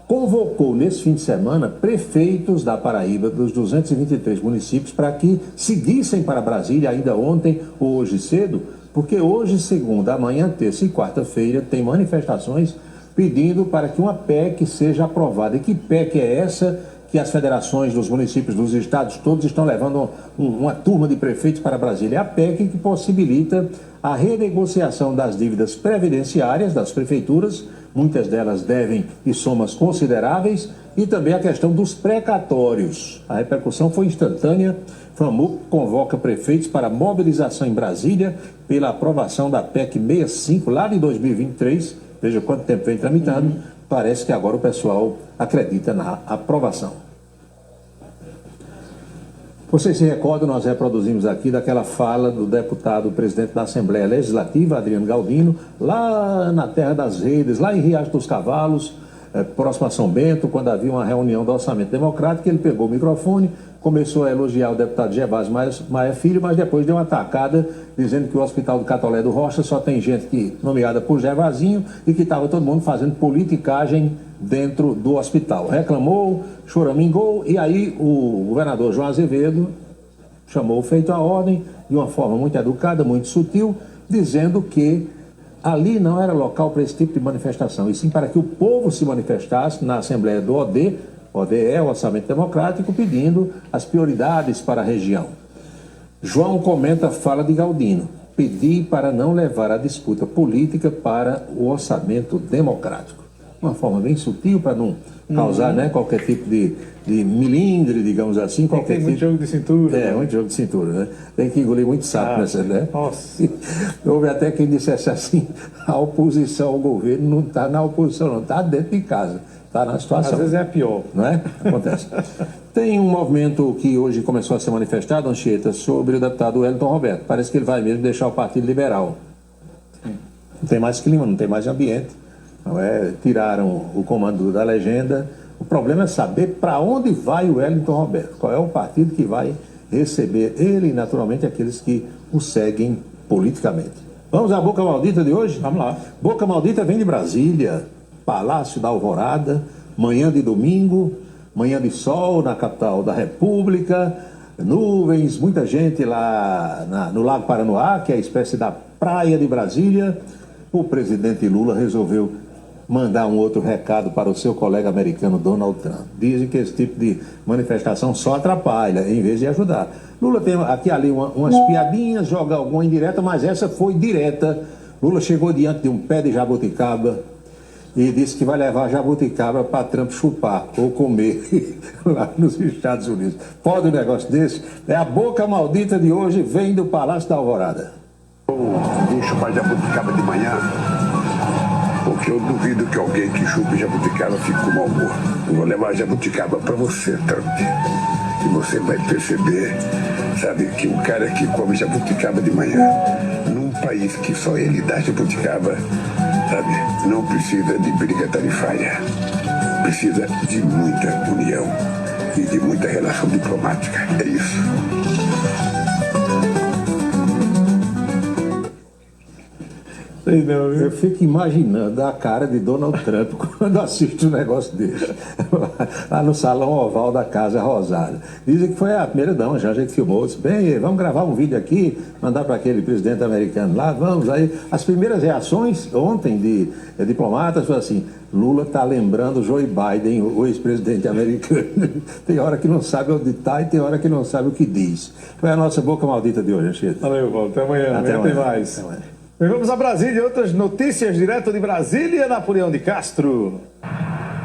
convocou nesse fim de semana prefeitos da Paraíba, dos 223 municípios, para que seguissem para Brasília ainda ontem ou hoje cedo, porque hoje, segunda, amanhã, terça e quarta-feira, tem manifestações pedindo para que uma PEC seja aprovada. E que PEC é essa que as federações dos municípios dos estados todos estão levando uma turma de prefeitos para Brasília? É a PEC que possibilita a renegociação das dívidas previdenciárias das prefeituras, muitas delas devem e somas consideráveis, e também a questão dos precatórios. A repercussão foi instantânea. FAMUP convoca prefeitos para mobilização em Brasília pela aprovação da PEC 65 lá de 2023. Veja quanto tempo vem tramitando. Parece que agora o pessoal acredita na aprovação. Vocês se recordam, nós reproduzimos aqui daquela fala do deputado presidente da Assembleia Legislativa, Adriano Galdino, lá na Terra das Redes, lá em Riacho dos Cavalos, próximo a São Bento, quando havia uma reunião do Orçamento Democrático. Ele pegou o microfone, começou a elogiar o deputado Gervásio Maia Filho, mas depois deu uma atacada, dizendo que o Hospital do Catolé do Rocha só tem gente nomeada por Gervasinho e que estava todo mundo fazendo politicagem dentro do hospital. Reclamou, choramingou, e aí o governador João Azevedo chamou o feito à ordem de uma forma muito educada, muito sutil, dizendo que ali não era local para esse tipo de manifestação, e sim para que o povo se manifestasse na Assembleia do ODE é o Orçamento Democrático, pedindo as prioridades para a região. João comenta a fala de Galdino: pedi para não levar a disputa política para o Orçamento Democrático. Uma forma bem sutil para não causar qualquer tipo de milindre, digamos assim. Tem muito jogo de cintura. Muito jogo de cintura, né? Tem que engolir muito sapo nessa, né? Nossa. Houve até quem dissesse assim: a oposição ao governo não está na oposição, não, está dentro de casa, está na situação. Às vezes é a pior. Não é? Acontece. Tem um movimento que hoje começou a ser manifestado, Anchieta, sobre o deputado Wellington Roberto. Parece que ele vai mesmo deixar o Partido Liberal. Não tem mais clima, não tem mais ambiente. Tiraram o comando da legenda. O problema é saber para onde vai o Wellington Roberto, qual é o partido que vai receber ele e, naturalmente, aqueles que o seguem politicamente. Vamos à Boca Maldita de hoje? Vamos lá. Boca Maldita vem de Brasília, Palácio da Alvorada, manhã de domingo, manhã de sol na capital da República, nuvens, muita gente lá no Lago Paranoá, que é a espécie da praia de Brasília. O presidente Lula resolveu mandar um outro recado para o seu colega americano Donald Trump. Dizem que esse tipo de manifestação só atrapalha, em vez de ajudar. Lula tem aqui e ali umas piadinhas, joga alguma indireta, mas essa foi direta. Lula chegou diante de um pé de jabuticaba e disse que vai levar jabuticaba para Trump chupar ou comer lá nos Estados Unidos. Pode um negócio desse? É a Boca Maldita de hoje, vem do Palácio da Alvorada. Vim chupar jabuticaba de manhã, porque eu duvido que alguém que chupe jabuticaba fique com mau humor. Eu vou levar jabuticaba para você, Trump. E você vai perceber, sabe, que o cara que come jabuticaba de manhã, num país que só ele dá jabuticaba, sabe, não precisa de briga tarifária. Precisa de muita união e de muita relação diplomática. É isso. Eu fico imaginando a cara de Donald Trump quando assiste um negócio desse, lá no Salão Oval da Casa Rosada. Dizem que foi a primeira dama, já a gente filmou, disse: bem, vamos gravar um vídeo aqui, mandar para aquele presidente americano lá, vamos. Aí as primeiras reações ontem de diplomatas foram assim: Lula está lembrando Joe Biden, o ex-presidente americano. Tem hora que não sabe onde está e tem hora que não sabe o que diz. Foi a nossa Boca Maldita de hoje, Anchieta. Valeu, Paulo. Até amanhã. Até amanhã tem mais. Até amanhã. Vamos a Brasília, outras notícias direto de Brasília, Napoleão de Castro.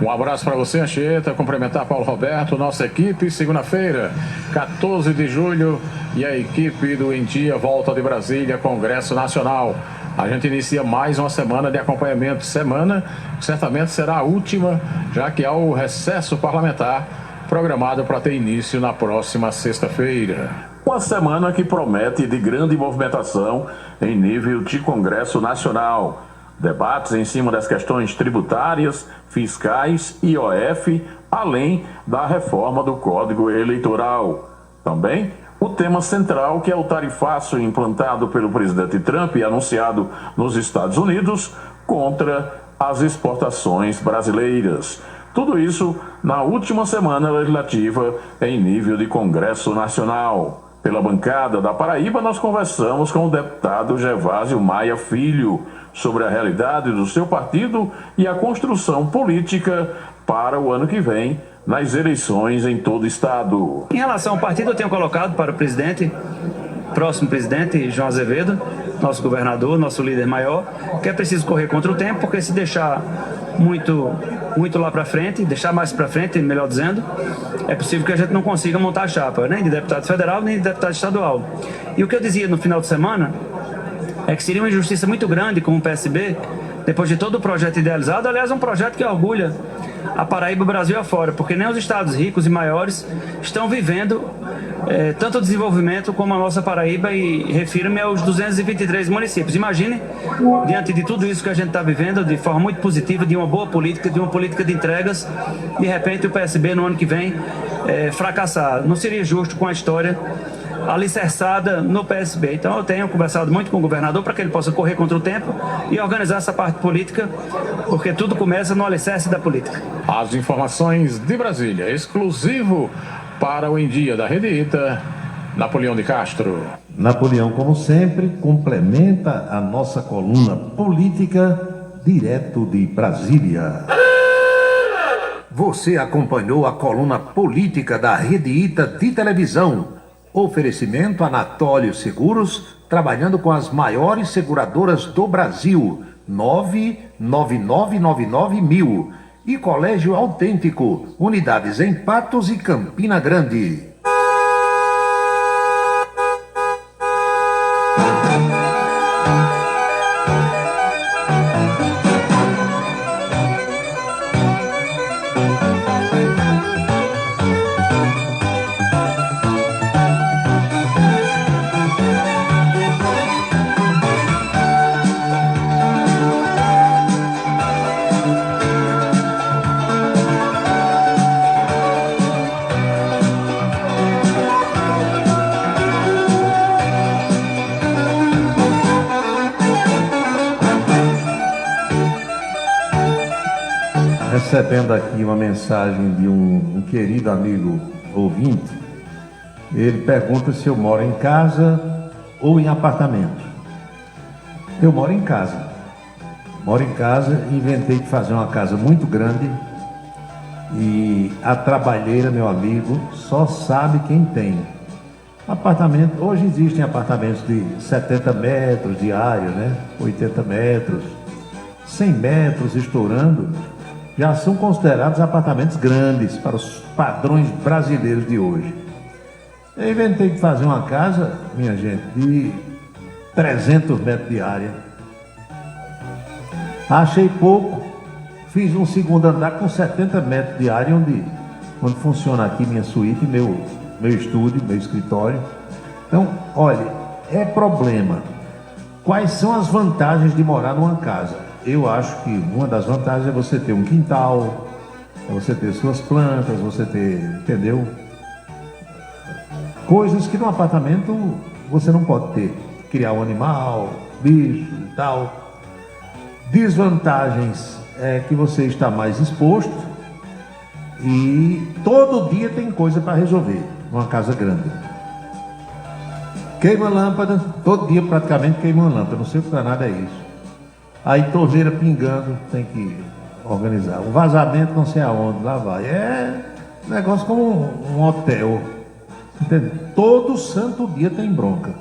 Um abraço para você, Anchieta, cumprimentar Paulo Roberto, nossa equipe, segunda-feira, 14 de julho, e a equipe do Em Dia volta de Brasília, Congresso Nacional. A gente inicia mais uma semana de acompanhamento, semana que certamente será a última, já que há o recesso parlamentar programado para ter início na próxima sexta-feira. Uma semana que promete de grande movimentação em nível de Congresso Nacional. Debates em cima das questões tributárias, fiscais, IOF, além da reforma do Código Eleitoral. Também o tema central, que é o tarifaço implantado pelo presidente Trump e anunciado nos Estados Unidos contra as exportações brasileiras. Tudo isso na última semana legislativa em nível de Congresso Nacional. Pela bancada da Paraíba, nós conversamos com o deputado Gervásio Maia Filho sobre a realidade do seu partido e a construção política para o ano que vem nas eleições em todo o estado. Em relação ao partido, eu tenho colocado para o presidente, próximo presidente, João Azevedo, nosso governador, nosso líder maior, que é preciso correr contra o tempo, porque se deixar muito lá para frente, deixar mais para frente, melhor dizendo, é possível que a gente não consiga montar a chapa, nem de deputado federal, nem de deputado estadual. E o que eu dizia no final de semana é que seria uma injustiça muito grande com o PSB, depois de todo o projeto idealizado, aliás, um projeto que orgulha a Paraíba, o Brasil afora, porque nem os estados ricos e maiores estão vivendo tanto o desenvolvimento como a nossa Paraíba, e refiro-me aos 223 municípios. Imagine, diante de tudo isso que a gente está vivendo, de forma muito positiva, de uma boa política, de uma política de entregas, de repente o PSB no ano que vem fracassar. Não seria justo com a história alicerçada no PSB. Então eu tenho conversado muito com o governador para que ele possa correr contra o tempo e organizar essa parte política, porque tudo começa no alicerce da política. As informações de Brasília, exclusivo para o Em Dia da Rede Ita, Napoleão de Castro. Napoleão, como sempre, complementa a nossa coluna política direto de Brasília. Você acompanhou a coluna política da Rede Ita de televisão. Oferecimento Anatólio Seguros, trabalhando com as maiores seguradoras do Brasil, 99999 e Colégio Autêntico, unidades em Patos e Campina Grande. Recebendo aqui uma mensagem de um querido amigo ouvinte. Ele pergunta se eu moro em casa ou em apartamento. Eu moro em casa. Moro em casa e inventei de fazer uma casa muito grande, e a trabalheira, meu amigo, só sabe quem tem. Apartamento, hoje existem apartamentos de 70 metros de área, né? 80 metros, 100 metros estourando. Já são considerados apartamentos grandes para os padrões brasileiros de hoje. Eu inventei de fazer uma casa, minha gente, de 300 metros de área. Achei pouco, fiz um segundo andar com 70 metros de área, onde funciona aqui minha suíte, meu estúdio, meu escritório. Então, olha, é problema. Quais são as vantagens de morar numa casa? Eu acho que uma das vantagens é você ter um quintal, é você ter suas plantas, você ter, entendeu? Coisas que no apartamento você não pode ter. Criar um animal, bicho e tal. Desvantagens é que você está mais exposto e todo dia tem coisa para resolver numa casa grande. Queima lâmpada, todo dia praticamente queima uma lâmpada, não sei o que para nada é isso. Aí torneira pingando, tem que organizar. Um vazamento não sei aonde, lá vai. É negócio como um hotel. Entende? Todo santo dia tem bronca.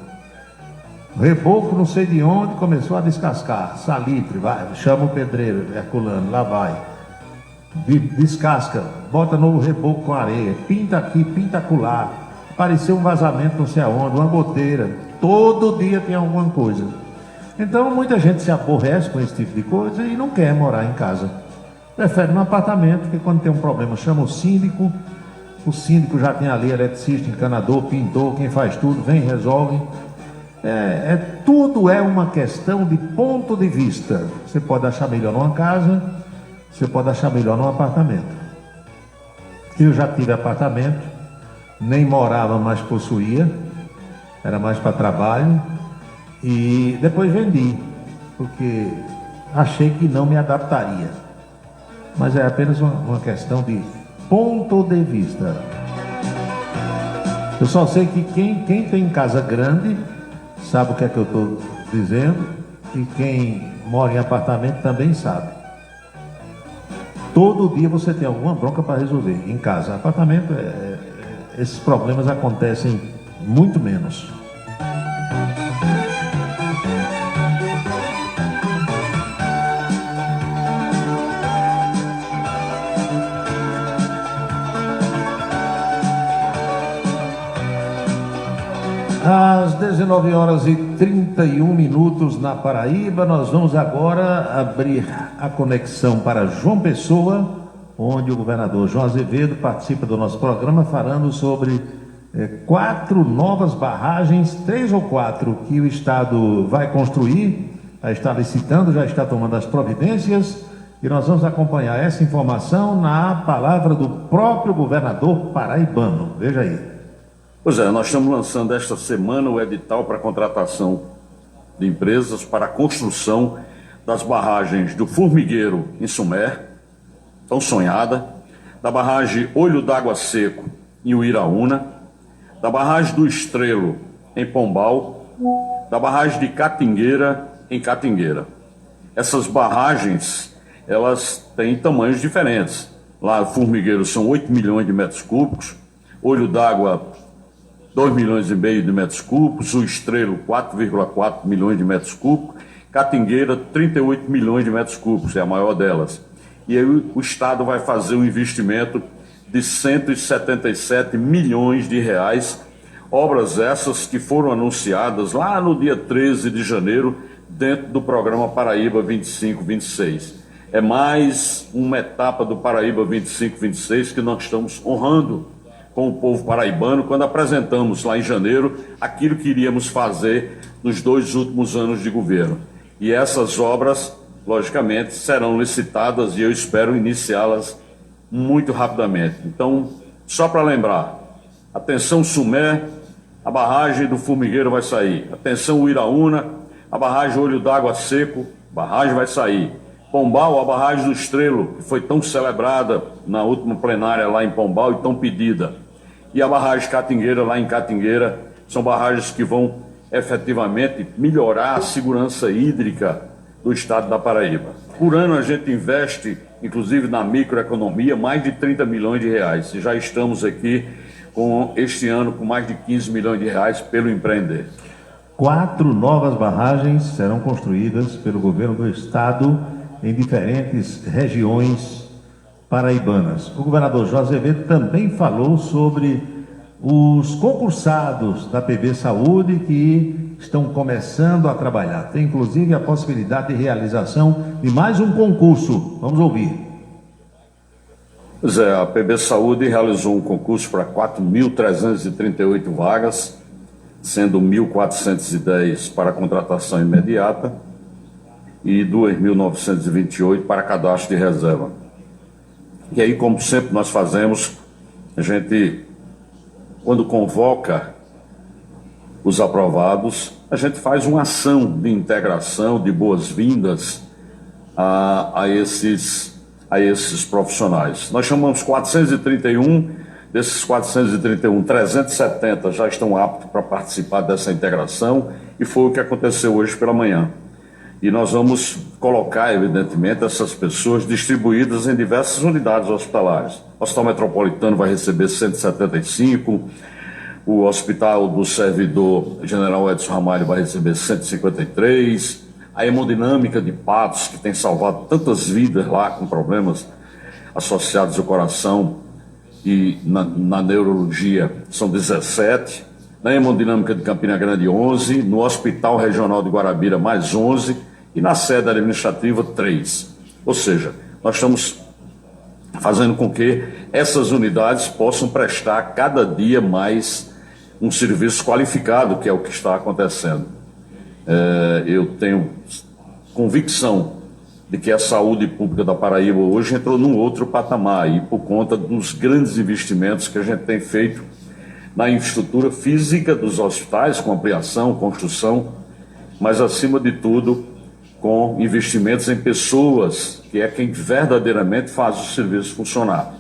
Reboco não sei de onde começou a descascar. Salitre, vai, chama o pedreiro, Herculano, lá vai. descasca, bota no reboco com areia, pinta aqui, pinta acolá, apareceu um vazamento não sei aonde, uma goteira, todo dia tem alguma coisa. Então muita gente se aborrece com esse tipo de coisa e não quer morar em casa. Prefere num apartamento, que quando tem um problema chama o síndico já tem ali eletricista, encanador, pintor, quem faz tudo, vem e resolve. Tudo é uma questão de ponto de vista. Você pode achar melhor numa casa, você pode achar melhor num apartamento. Eu já tive apartamento, nem morava, mas possuía, era mais para trabalho, e depois vendi, porque achei que não me adaptaria. Mas é apenas uma questão de ponto de vista. Eu só sei que quem tem casa grande sabe o que é que eu estou dizendo, e quem mora em apartamento também sabe. Todo dia você tem alguma bronca para resolver em casa. Apartamento, esses problemas acontecem muito menos. Às 19 horas e 31 minutos na Paraíba, nós vamos agora abrir a conexão para João Pessoa, onde o governador João Azevedo participa do nosso programa falando sobre 4 novas barragens, 3 ou 4 que o Estado vai construir, já está licitando, já está tomando as providências, e nós vamos acompanhar essa informação na palavra do próprio governador paraibano. Veja aí. Pois é, nós estamos lançando esta semana o edital para contratação de empresas para a construção das barragens do Formigueiro, em Sumé, tão sonhada, da barragem Olho d'Água Seco, em Uiraúna, da barragem do Estrelo, em Pombal, da barragem de Catingueira, em Catingueira. Essas barragens, elas têm tamanhos diferentes. Lá, o Formigueiro são 8 milhões de metros cúbicos, Olho d'Água 2 milhões e meio de metros cúbicos, o Estrelo 4,4 milhões de metros cúbicos, Catingueira 38 milhões de metros cúbicos, é a maior delas. E aí o Estado vai fazer um investimento de 177 milhões de reais, obras essas que foram anunciadas lá no dia 13 de janeiro, dentro do programa Paraíba 25-26. É mais uma etapa do Paraíba 25-26 que nós estamos honrando com o povo paraibano, quando apresentamos lá em janeiro aquilo que iríamos fazer nos 2 últimos anos de governo. E essas obras, logicamente, serão licitadas e eu espero iniciá-las muito rapidamente. Então, só para lembrar, atenção Sumé, a barragem do Formigueiro vai sair. Atenção Uiraúna, a barragem Olho d'Água Seco, barragem vai sair. Pombal, a barragem do Estrelo, que foi tão celebrada na última plenária lá em Pombal e tão pedida. E a barragem Catingueira, lá em Catingueira, são barragens que vão efetivamente melhorar a segurança hídrica do estado da Paraíba. Por ano a gente investe, inclusive na microeconomia, mais de 30 milhões de reais. E já estamos aqui este ano com mais de 15 milhões de reais pelo empreender. 4 novas barragens serão construídas pelo governo do estado em diferentes regiões paraibanas. O governador João Azevedo também falou sobre os concursados da PB Saúde que estão começando a trabalhar. Tem inclusive a possibilidade de realização de mais um concurso. Vamos ouvir. Pois é, a PB Saúde realizou um concurso para 4.338 vagas, sendo 1.410 para contratação imediata e 2.928 para cadastro de reserva. E aí, como sempre nós fazemos, a gente, quando convoca os aprovados, a gente faz uma ação de integração, de boas-vindas a esses profissionais. Nós chamamos 431, desses 431, 370 já estão aptos para participar dessa integração e foi o que aconteceu hoje pela manhã. E nós vamos colocar, evidentemente, essas pessoas distribuídas em diversas unidades hospitalares. O Hospital Metropolitano vai receber 175, o Hospital do Servidor General Edson Ramalho vai receber 153, a hemodinâmica de Patos, que tem salvado tantas vidas lá com problemas, associados ao coração e na neurologia são 17, na hemodinâmica de Campina Grande 11, no Hospital Regional de Guarabira mais 11 e na sede administrativa 3. Ou seja, nós estamos fazendo com que essas unidades possam prestar cada dia mais um serviço qualificado, que é o que está acontecendo. Eu tenho convicção de que a saúde pública da Paraíba hoje entrou num outro patamar, e por conta dos grandes investimentos que a gente tem feito na infraestrutura física dos hospitais, com ampliação, construção, mas acima de tudo com investimentos em pessoas, que é quem verdadeiramente faz o serviço funcionar.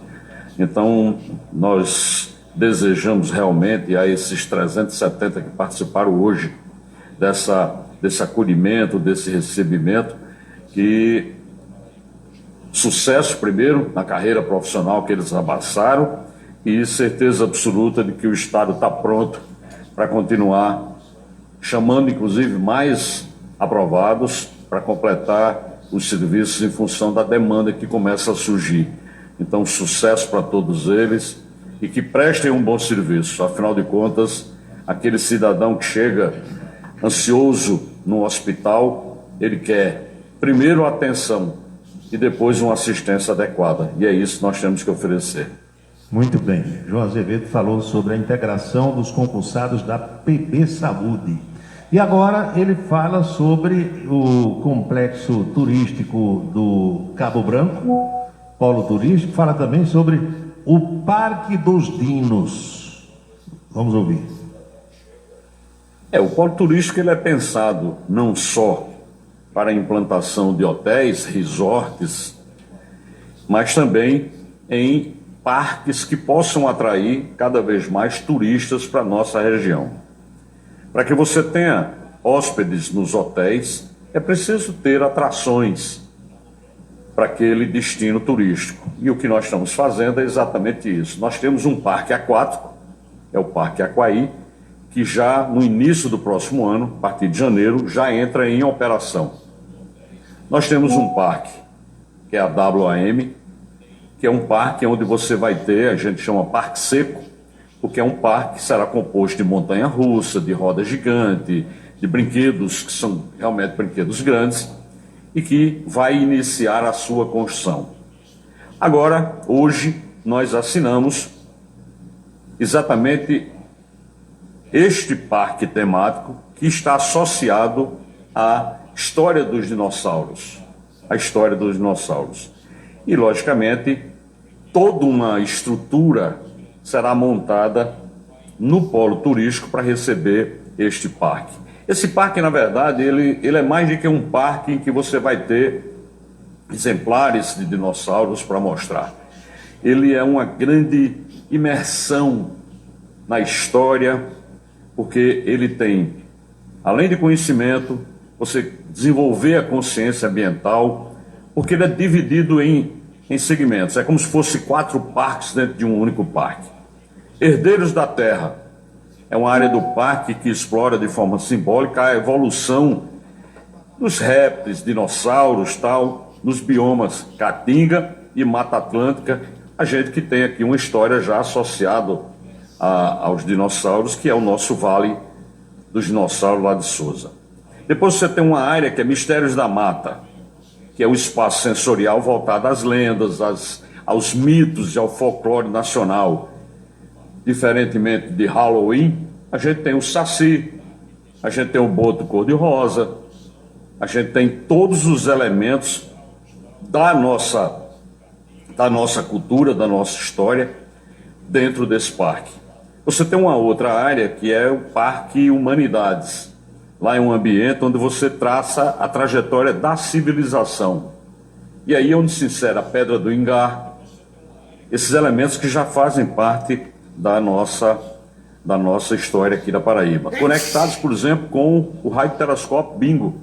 Então, nós desejamos realmente a esses 370 que participaram hoje desse acolhimento, desse recebimento, que sucesso primeiro na carreira profissional que eles abraçaram e certeza absoluta de que o Estado está pronto para continuar chamando inclusive mais aprovados para completar os serviços em função da demanda que começa a surgir. Então, sucesso para todos eles e que prestem um bom serviço. Afinal de contas, aquele cidadão que chega ansioso no hospital, ele quer primeiro atenção e depois uma assistência adequada. E é isso que nós temos que oferecer. Muito bem. João Azevedo falou sobre a integração dos concursados da PB Saúde. E agora ele fala sobre o complexo turístico do Cabo Branco, polo turístico, fala também sobre o Parque dos Dinos. Vamos ouvir. O polo turístico ele é pensado não só para a implantação de hotéis, resorts, mas também em parques que possam atrair cada vez mais turistas para a nossa região. Para que você tenha hóspedes nos hotéis, é preciso ter atrações para aquele destino turístico. E o que nós estamos fazendo é exatamente isso. Nós temos um parque aquático, é o Parque Aquaí, que já no início do próximo ano, a partir de janeiro, já entra em operação. Nós temos um parque, que é a WAM, que é um parque onde você vai ter, a gente chama Parque Seco, porque é um parque que será composto de montanha-russa, de roda gigante, de brinquedos que são realmente brinquedos grandes e que vai iniciar a sua construção. Agora, hoje, nós assinamos exatamente este parque temático que está associado à história dos dinossauros. A história dos dinossauros. E, logicamente, toda uma estrutura será montada no polo turístico para receber este parque. Esse parque, na verdade, ele é mais do que um parque em que você vai ter exemplares de dinossauros para mostrar. Ele é uma grande imersão na história, porque ele tem, além de conhecimento, você desenvolver a consciência ambiental, porque ele é dividido em segmentos. É como se fosse 4 parques dentro de um único parque. Herdeiros da Terra é uma área do parque que explora de forma simbólica a evolução dos répteis, dinossauros, tal, nos biomas Caatinga e Mata Atlântica. A gente que tem aqui uma história já associada aos dinossauros, que é o nosso Vale dos Dinossauros lá de Souza. Depois você tem uma área que é Mistérios da Mata, que é o espaço sensorial voltado às lendas, aos mitos e ao folclore nacional. Diferentemente de Halloween, a gente tem o Saci, a gente tem o boto cor-de-rosa, a gente tem todos os elementos da nossa cultura, da nossa história, dentro desse parque. Você tem uma outra área que é o Parque Humanidades. Lá é um ambiente onde você traça a trajetória da civilização. E aí é onde se insere a Pedra do Ingá, esses elementos que já fazem parte da nossa história aqui da Paraíba. Conectados, por exemplo, com o radiotelescópio Bingo,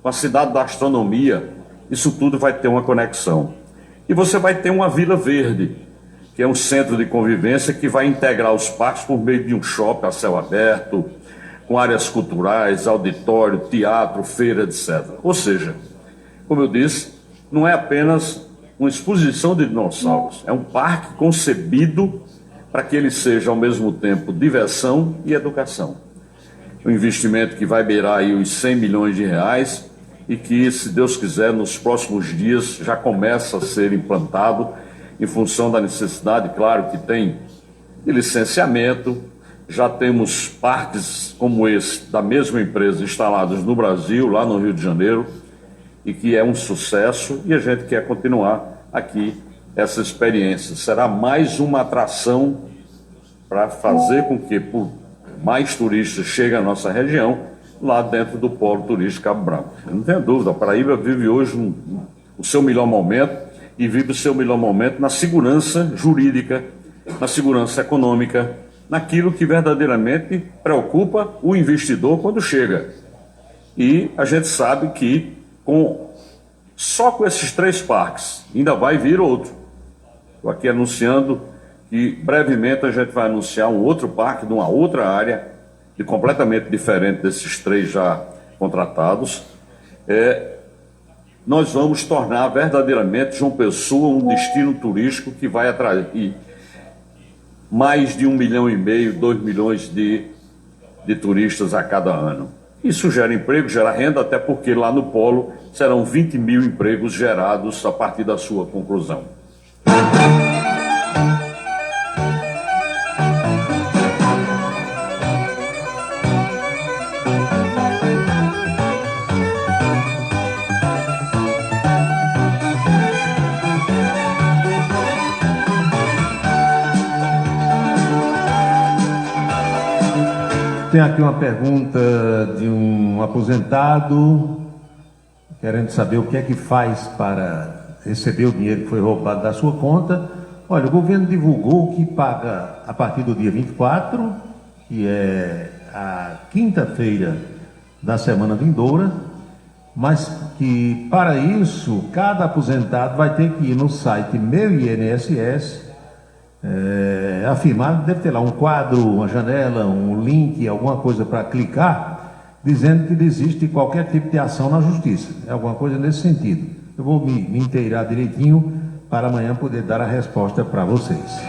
com a cidade da astronomia. Isso tudo vai ter uma conexão. E você vai ter uma Vila Verde, que é um centro de convivência que vai integrar os parques por meio de um shopping a céu aberto, com áreas culturais, auditório, teatro, feira, etc. Ou seja, como eu disse, não é apenas uma exposição de dinossauros. É um parque concebido para que ele seja, ao mesmo tempo, diversão e educação. Um investimento que vai beirar aí os 100 milhões de reais e que, se Deus quiser, nos próximos dias já começa a ser implantado em função da necessidade, claro, que tem de licenciamento. Já temos parques como esse, da mesma empresa, instalados no Brasil, lá no Rio de Janeiro, e que é um sucesso, e a gente quer continuar aqui essa experiência. Será mais uma atração para fazer com que mais turistas cheguem à nossa região, lá dentro do polo turístico Cabo Branco. Não tenho dúvida, a Paraíba vive hoje o seu melhor momento, e vive o seu melhor momento na segurança jurídica, na segurança econômica, naquilo que verdadeiramente preocupa o investidor quando chega. E a gente sabe que só com esses 3 parques ainda vai vir outro. Estou aqui anunciando que brevemente a gente vai anunciar um outro parque de uma outra área, e completamente diferente desses 3 já contratados. Nós vamos tornar verdadeiramente João Pessoa um destino turístico que vai atrair mais de 1,5 milhão, 2 milhões de turistas a cada ano. Isso gera emprego, gera renda, até porque lá no polo serão 20 mil empregos gerados a partir da sua conclusão. Tem aqui uma pergunta de um aposentado, querendo saber o que é que faz para receber o dinheiro que foi roubado da sua conta. Olha, o governo divulgou que paga a partir do dia 24, que é a quinta-feira da semana vindoura, mas que para isso cada aposentado vai ter que ir no site Meu INSS, afirmar, deve ter lá um quadro, uma janela, um link, alguma coisa para clicar, dizendo que desiste de qualquer tipo de ação na justiça. É alguma coisa nesse sentido. Eu vou me inteirar direitinho para amanhã poder dar a resposta para vocês.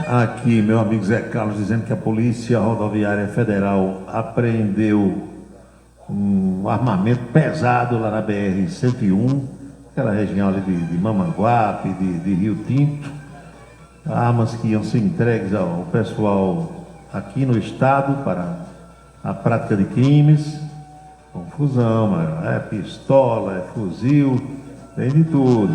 Aqui, meu amigo Zé Carlos dizendo que a Polícia Rodoviária Federal apreendeu um armamento pesado lá na BR-101, aquela região ali de Mamanguape, de Rio Tinto, armas que iam ser entregues ao pessoal aqui no estado para a prática de crimes. Confusão, mano. É pistola, é fuzil, tem de tudo.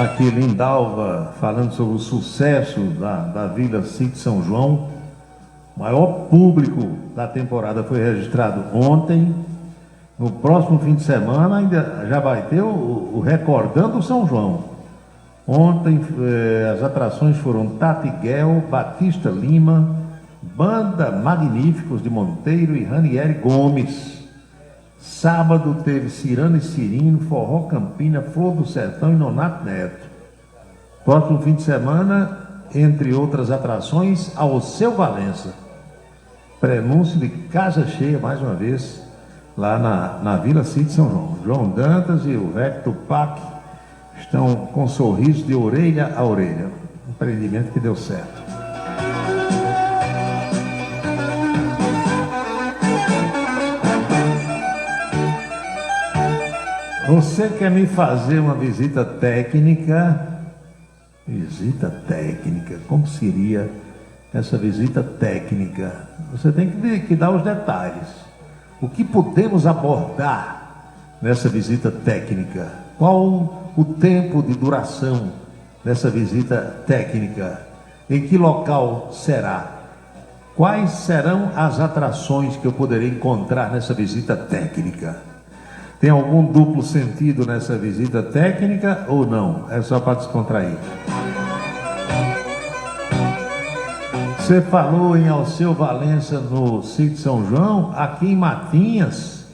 Aqui Lindalva falando sobre o sucesso da Vila Sítio São João. O maior público da temporada foi registrado ontem. No próximo fim de semana ainda já vai ter o Recordando o São João. Ontem as atrações foram Tatiguel, Batista Lima, Banda Magníficos de Monteiro e Ranieri Gomes. Sábado teve Cirano e Cirino, Forró Campina, Flor do Sertão e Nonato Neto. Próximo fim de semana, entre outras atrações, Alceu Valença. Prenúncio de casa cheia, mais uma vez, lá na Vila Sítio São João. João Dantas e o Vec Tupac estão com sorriso de orelha a orelha. Um empreendimento que deu certo. Você quer me fazer uma visita técnica? Visita técnica, como seria essa visita técnica? Você tem que dar os detalhes. O que podemos abordar nessa visita técnica? Qual o tempo de duração dessa visita técnica? Em que local será? Quais serão as atrações que eu poderei encontrar nessa visita técnica? Tem algum duplo sentido nessa visita técnica ou não? É só para descontrair. Você falou em Alceu Valença no Sítio São João. Aqui em Matinhas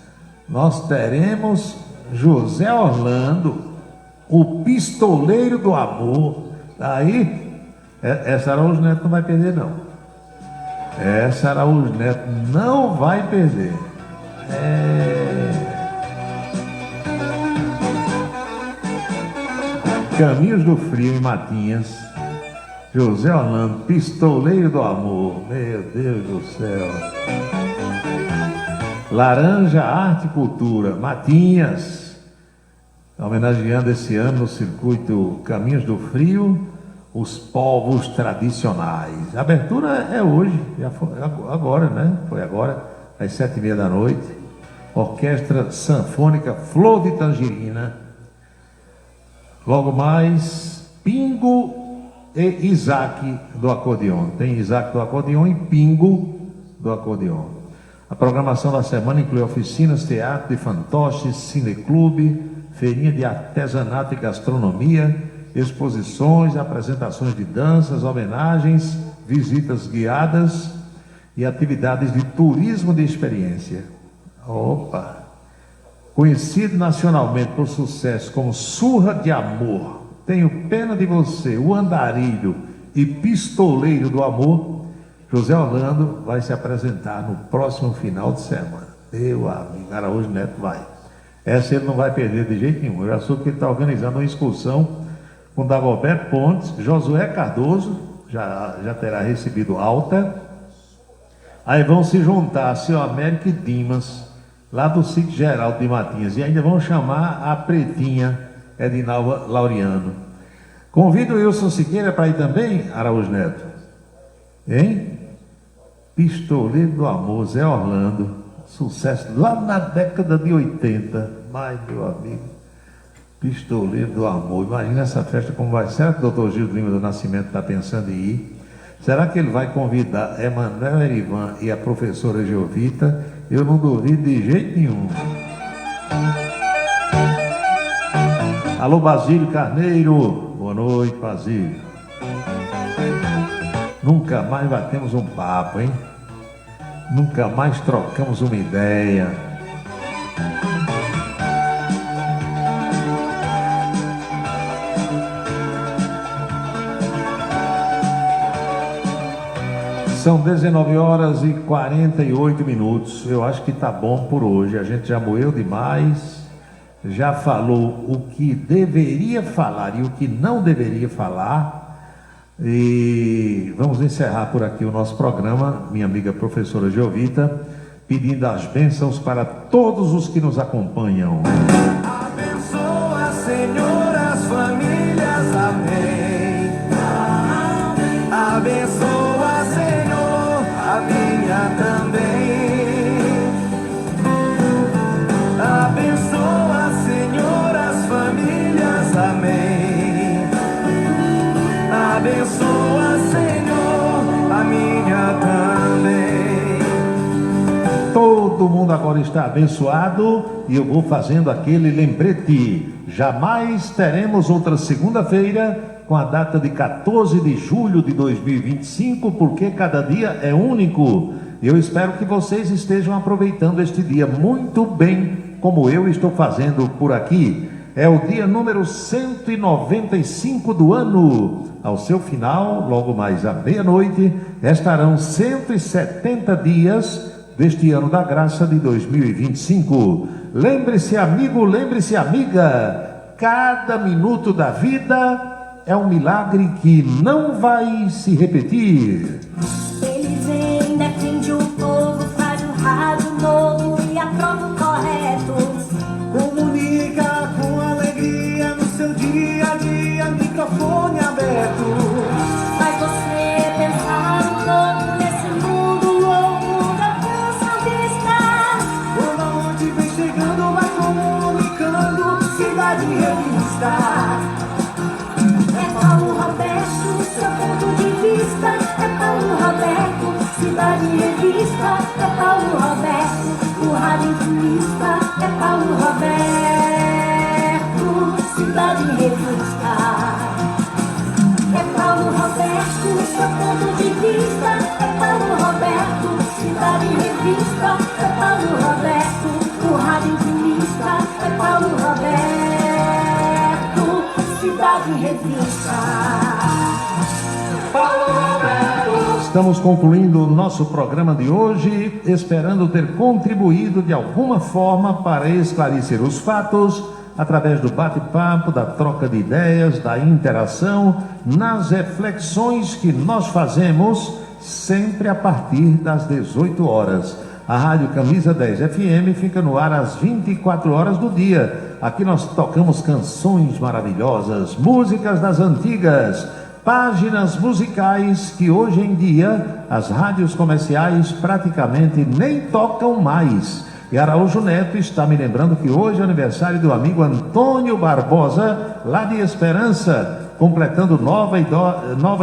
nós teremos José Orlando, o pistoleiro do amor. Aí, essa Araújo Neto não vai perder, não. Essa Araújo Neto não vai perder. Caminhos do Frio em Matinhas. José Orlando, pistoleiro do amor. Meu Deus do céu. Laranja, Arte e Cultura, Matinhas. Homenageando esse ano no circuito Caminhos do Frio, os povos tradicionais. A abertura é hoje, já foi agora, né? Foi agora, às 7h30 da noite. Orquestra Sanfônica Flor de Tangerina. Logo mais, Pingo e Isaac do acordeon. Tem Isaac do acordeon e Pingo do acordeon. A programação da semana inclui oficinas, teatro de fantoches, cineclube, feirinha de artesanato e gastronomia, exposições, apresentações de danças, homenagens, visitas guiadas e atividades de turismo de experiência. Opa! Conhecido nacionalmente por sucesso como Surra de Amor, Tenho Pena de Você, O Andarilho e Pistoleiro do Amor, José Orlando vai se apresentar no próximo final de semana. Meu amigo, Araújo Neto vai. Essa ele não vai perder de jeito nenhum. Eu já soube que ele está organizando uma excursão com Dagoberto Pontes, Josué Cardoso, já terá recebido alta. Aí vão se juntar Seu Américo e Dimas, lá do Sítio Geraldo de Matinhas, e ainda vão chamar a Pretinha Edinalva Laureano. Convido o Wilson Siqueira para ir também, Araújo Neto. Hein? Pistoleiro do Amor, Zé Orlando, sucesso lá na década de 80. Mas, meu amigo, Pistoleiro do Amor, imagina essa festa como vai. Será que o doutor Gil Lima do Nascimento está pensando em ir? Será que ele vai convidar Emanuel Erivan e a professora Geovita? Eu não duvido de jeito nenhum. Alô, Basílio Carneiro. Boa noite, Basílio. Nunca mais batemos um papo, hein? Nunca mais trocamos uma ideia. São 19h48. Eu acho que tá bom por hoje. A gente já moeu demais, já falou o que deveria falar e o que não deveria falar. E vamos encerrar por aqui o nosso programa, minha amiga professora Geovita, pedindo as bênçãos para todos os que nos acompanham. Abençoa, Senhor, as famílias, amém. Abençoa, Senhor, a minha também. Abençoa, Senhor, as famílias, amém. Abençoa, Senhor, a minha também. Todo mundo agora está abençoado e eu vou fazendo aquele lembrete. Jamais teremos outra segunda-feira com a data de 14 de julho de 2025, porque cada dia é único. Eu espero que vocês estejam aproveitando este dia muito bem, como eu estou fazendo por aqui. É o dia número 195 do ano. Ao seu final, logo mais à meia-noite, estarão 170 dias deste ano da graça de 2025. Lembre-se, amigo, lembre-se, amiga, cada minuto da vida é um milagre que não vai se repetir. Ele vem, defende o povo, faz um rádio novo e aprova o correto. Comunica com alegria no seu dia a dia, microfone aberto. Faz você pensar um pouco nesse mundo louco, alcança a vista. Por onde vem chegando, vai comunicando, Cidade Revista. É Paulo Roberto, seu ponto de vista. É Paulo Roberto, Cidade Revista. É Paulo Roberto, o rádio turista. É Paulo Roberto, Cidade Revista. É Paulo Roberto. Roberto, seu ponto de vista. É Paulo Roberto, Cidade em Revista. É Paulo Roberto, o rádio intimista. É Paulo Roberto, Cidade em Revista. Paulo Roberto. Estamos concluindo o nosso programa de hoje, esperando ter contribuído de alguma forma para esclarecer os fatos, através do bate-papo, da troca de ideias, da interação, nas reflexões que nós fazemos sempre a partir das 18 horas. A Rádio Camisa 10 FM fica no ar às 24 horas do dia. Aqui nós tocamos canções maravilhosas, músicas das antigas, páginas musicais que hoje em dia as rádios comerciais praticamente nem tocam mais. E Araújo Neto está me lembrando que hoje é aniversário do amigo Antônio Barbosa, lá de Esperança, completando nova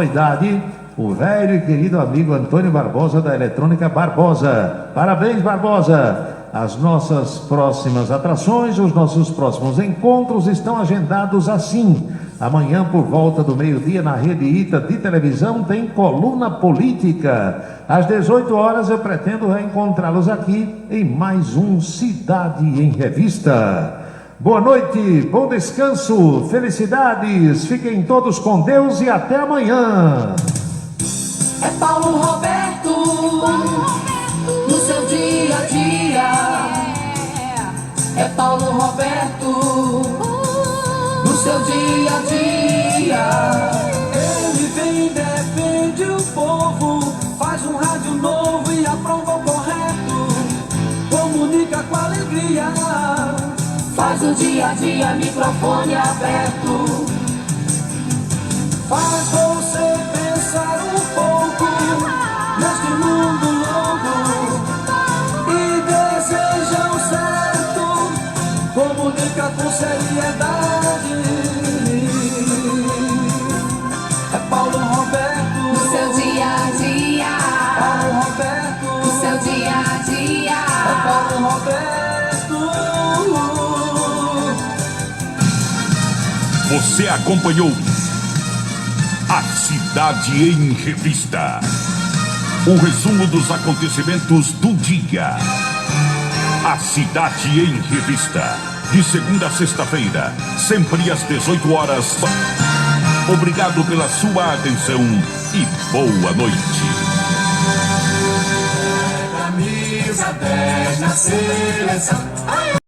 idade, o velho e querido amigo Antônio Barbosa, da Eletrônica Barbosa. Parabéns, Barbosa! As nossas próximas atrações, os nossos próximos encontros estão agendados assim. Amanhã, por volta do meio-dia, na Rede Ita de televisão, tem Coluna Política. Às 18 horas, eu pretendo reencontrá-los aqui em mais um Cidade em Revista. Boa noite, bom descanso, felicidades, fiquem todos com Deus e até amanhã. É Paulo Roberto, no seu dia a dia. É Paulo Roberto, no seu dia a dia. Ele vem e defende o povo, faz um rádio novo e aprova o correto, comunica com alegria, Faz o dia a dia, microfone aberto. faz você pensar um pouco neste mundo louco e deseja o certo, comunica com seriedade. É Paulo Roberto, No seu dia a dia. Paulo Roberto, No seu dia a dia. é Paulo Roberto. Você acompanhou A Cidade em Revista. O resumo dos acontecimentos do dia. A Cidade em Revista. De segunda a sexta-feira, sempre às 18 horas. Obrigado pela sua atenção e boa noite. Camisa 10 na seleção.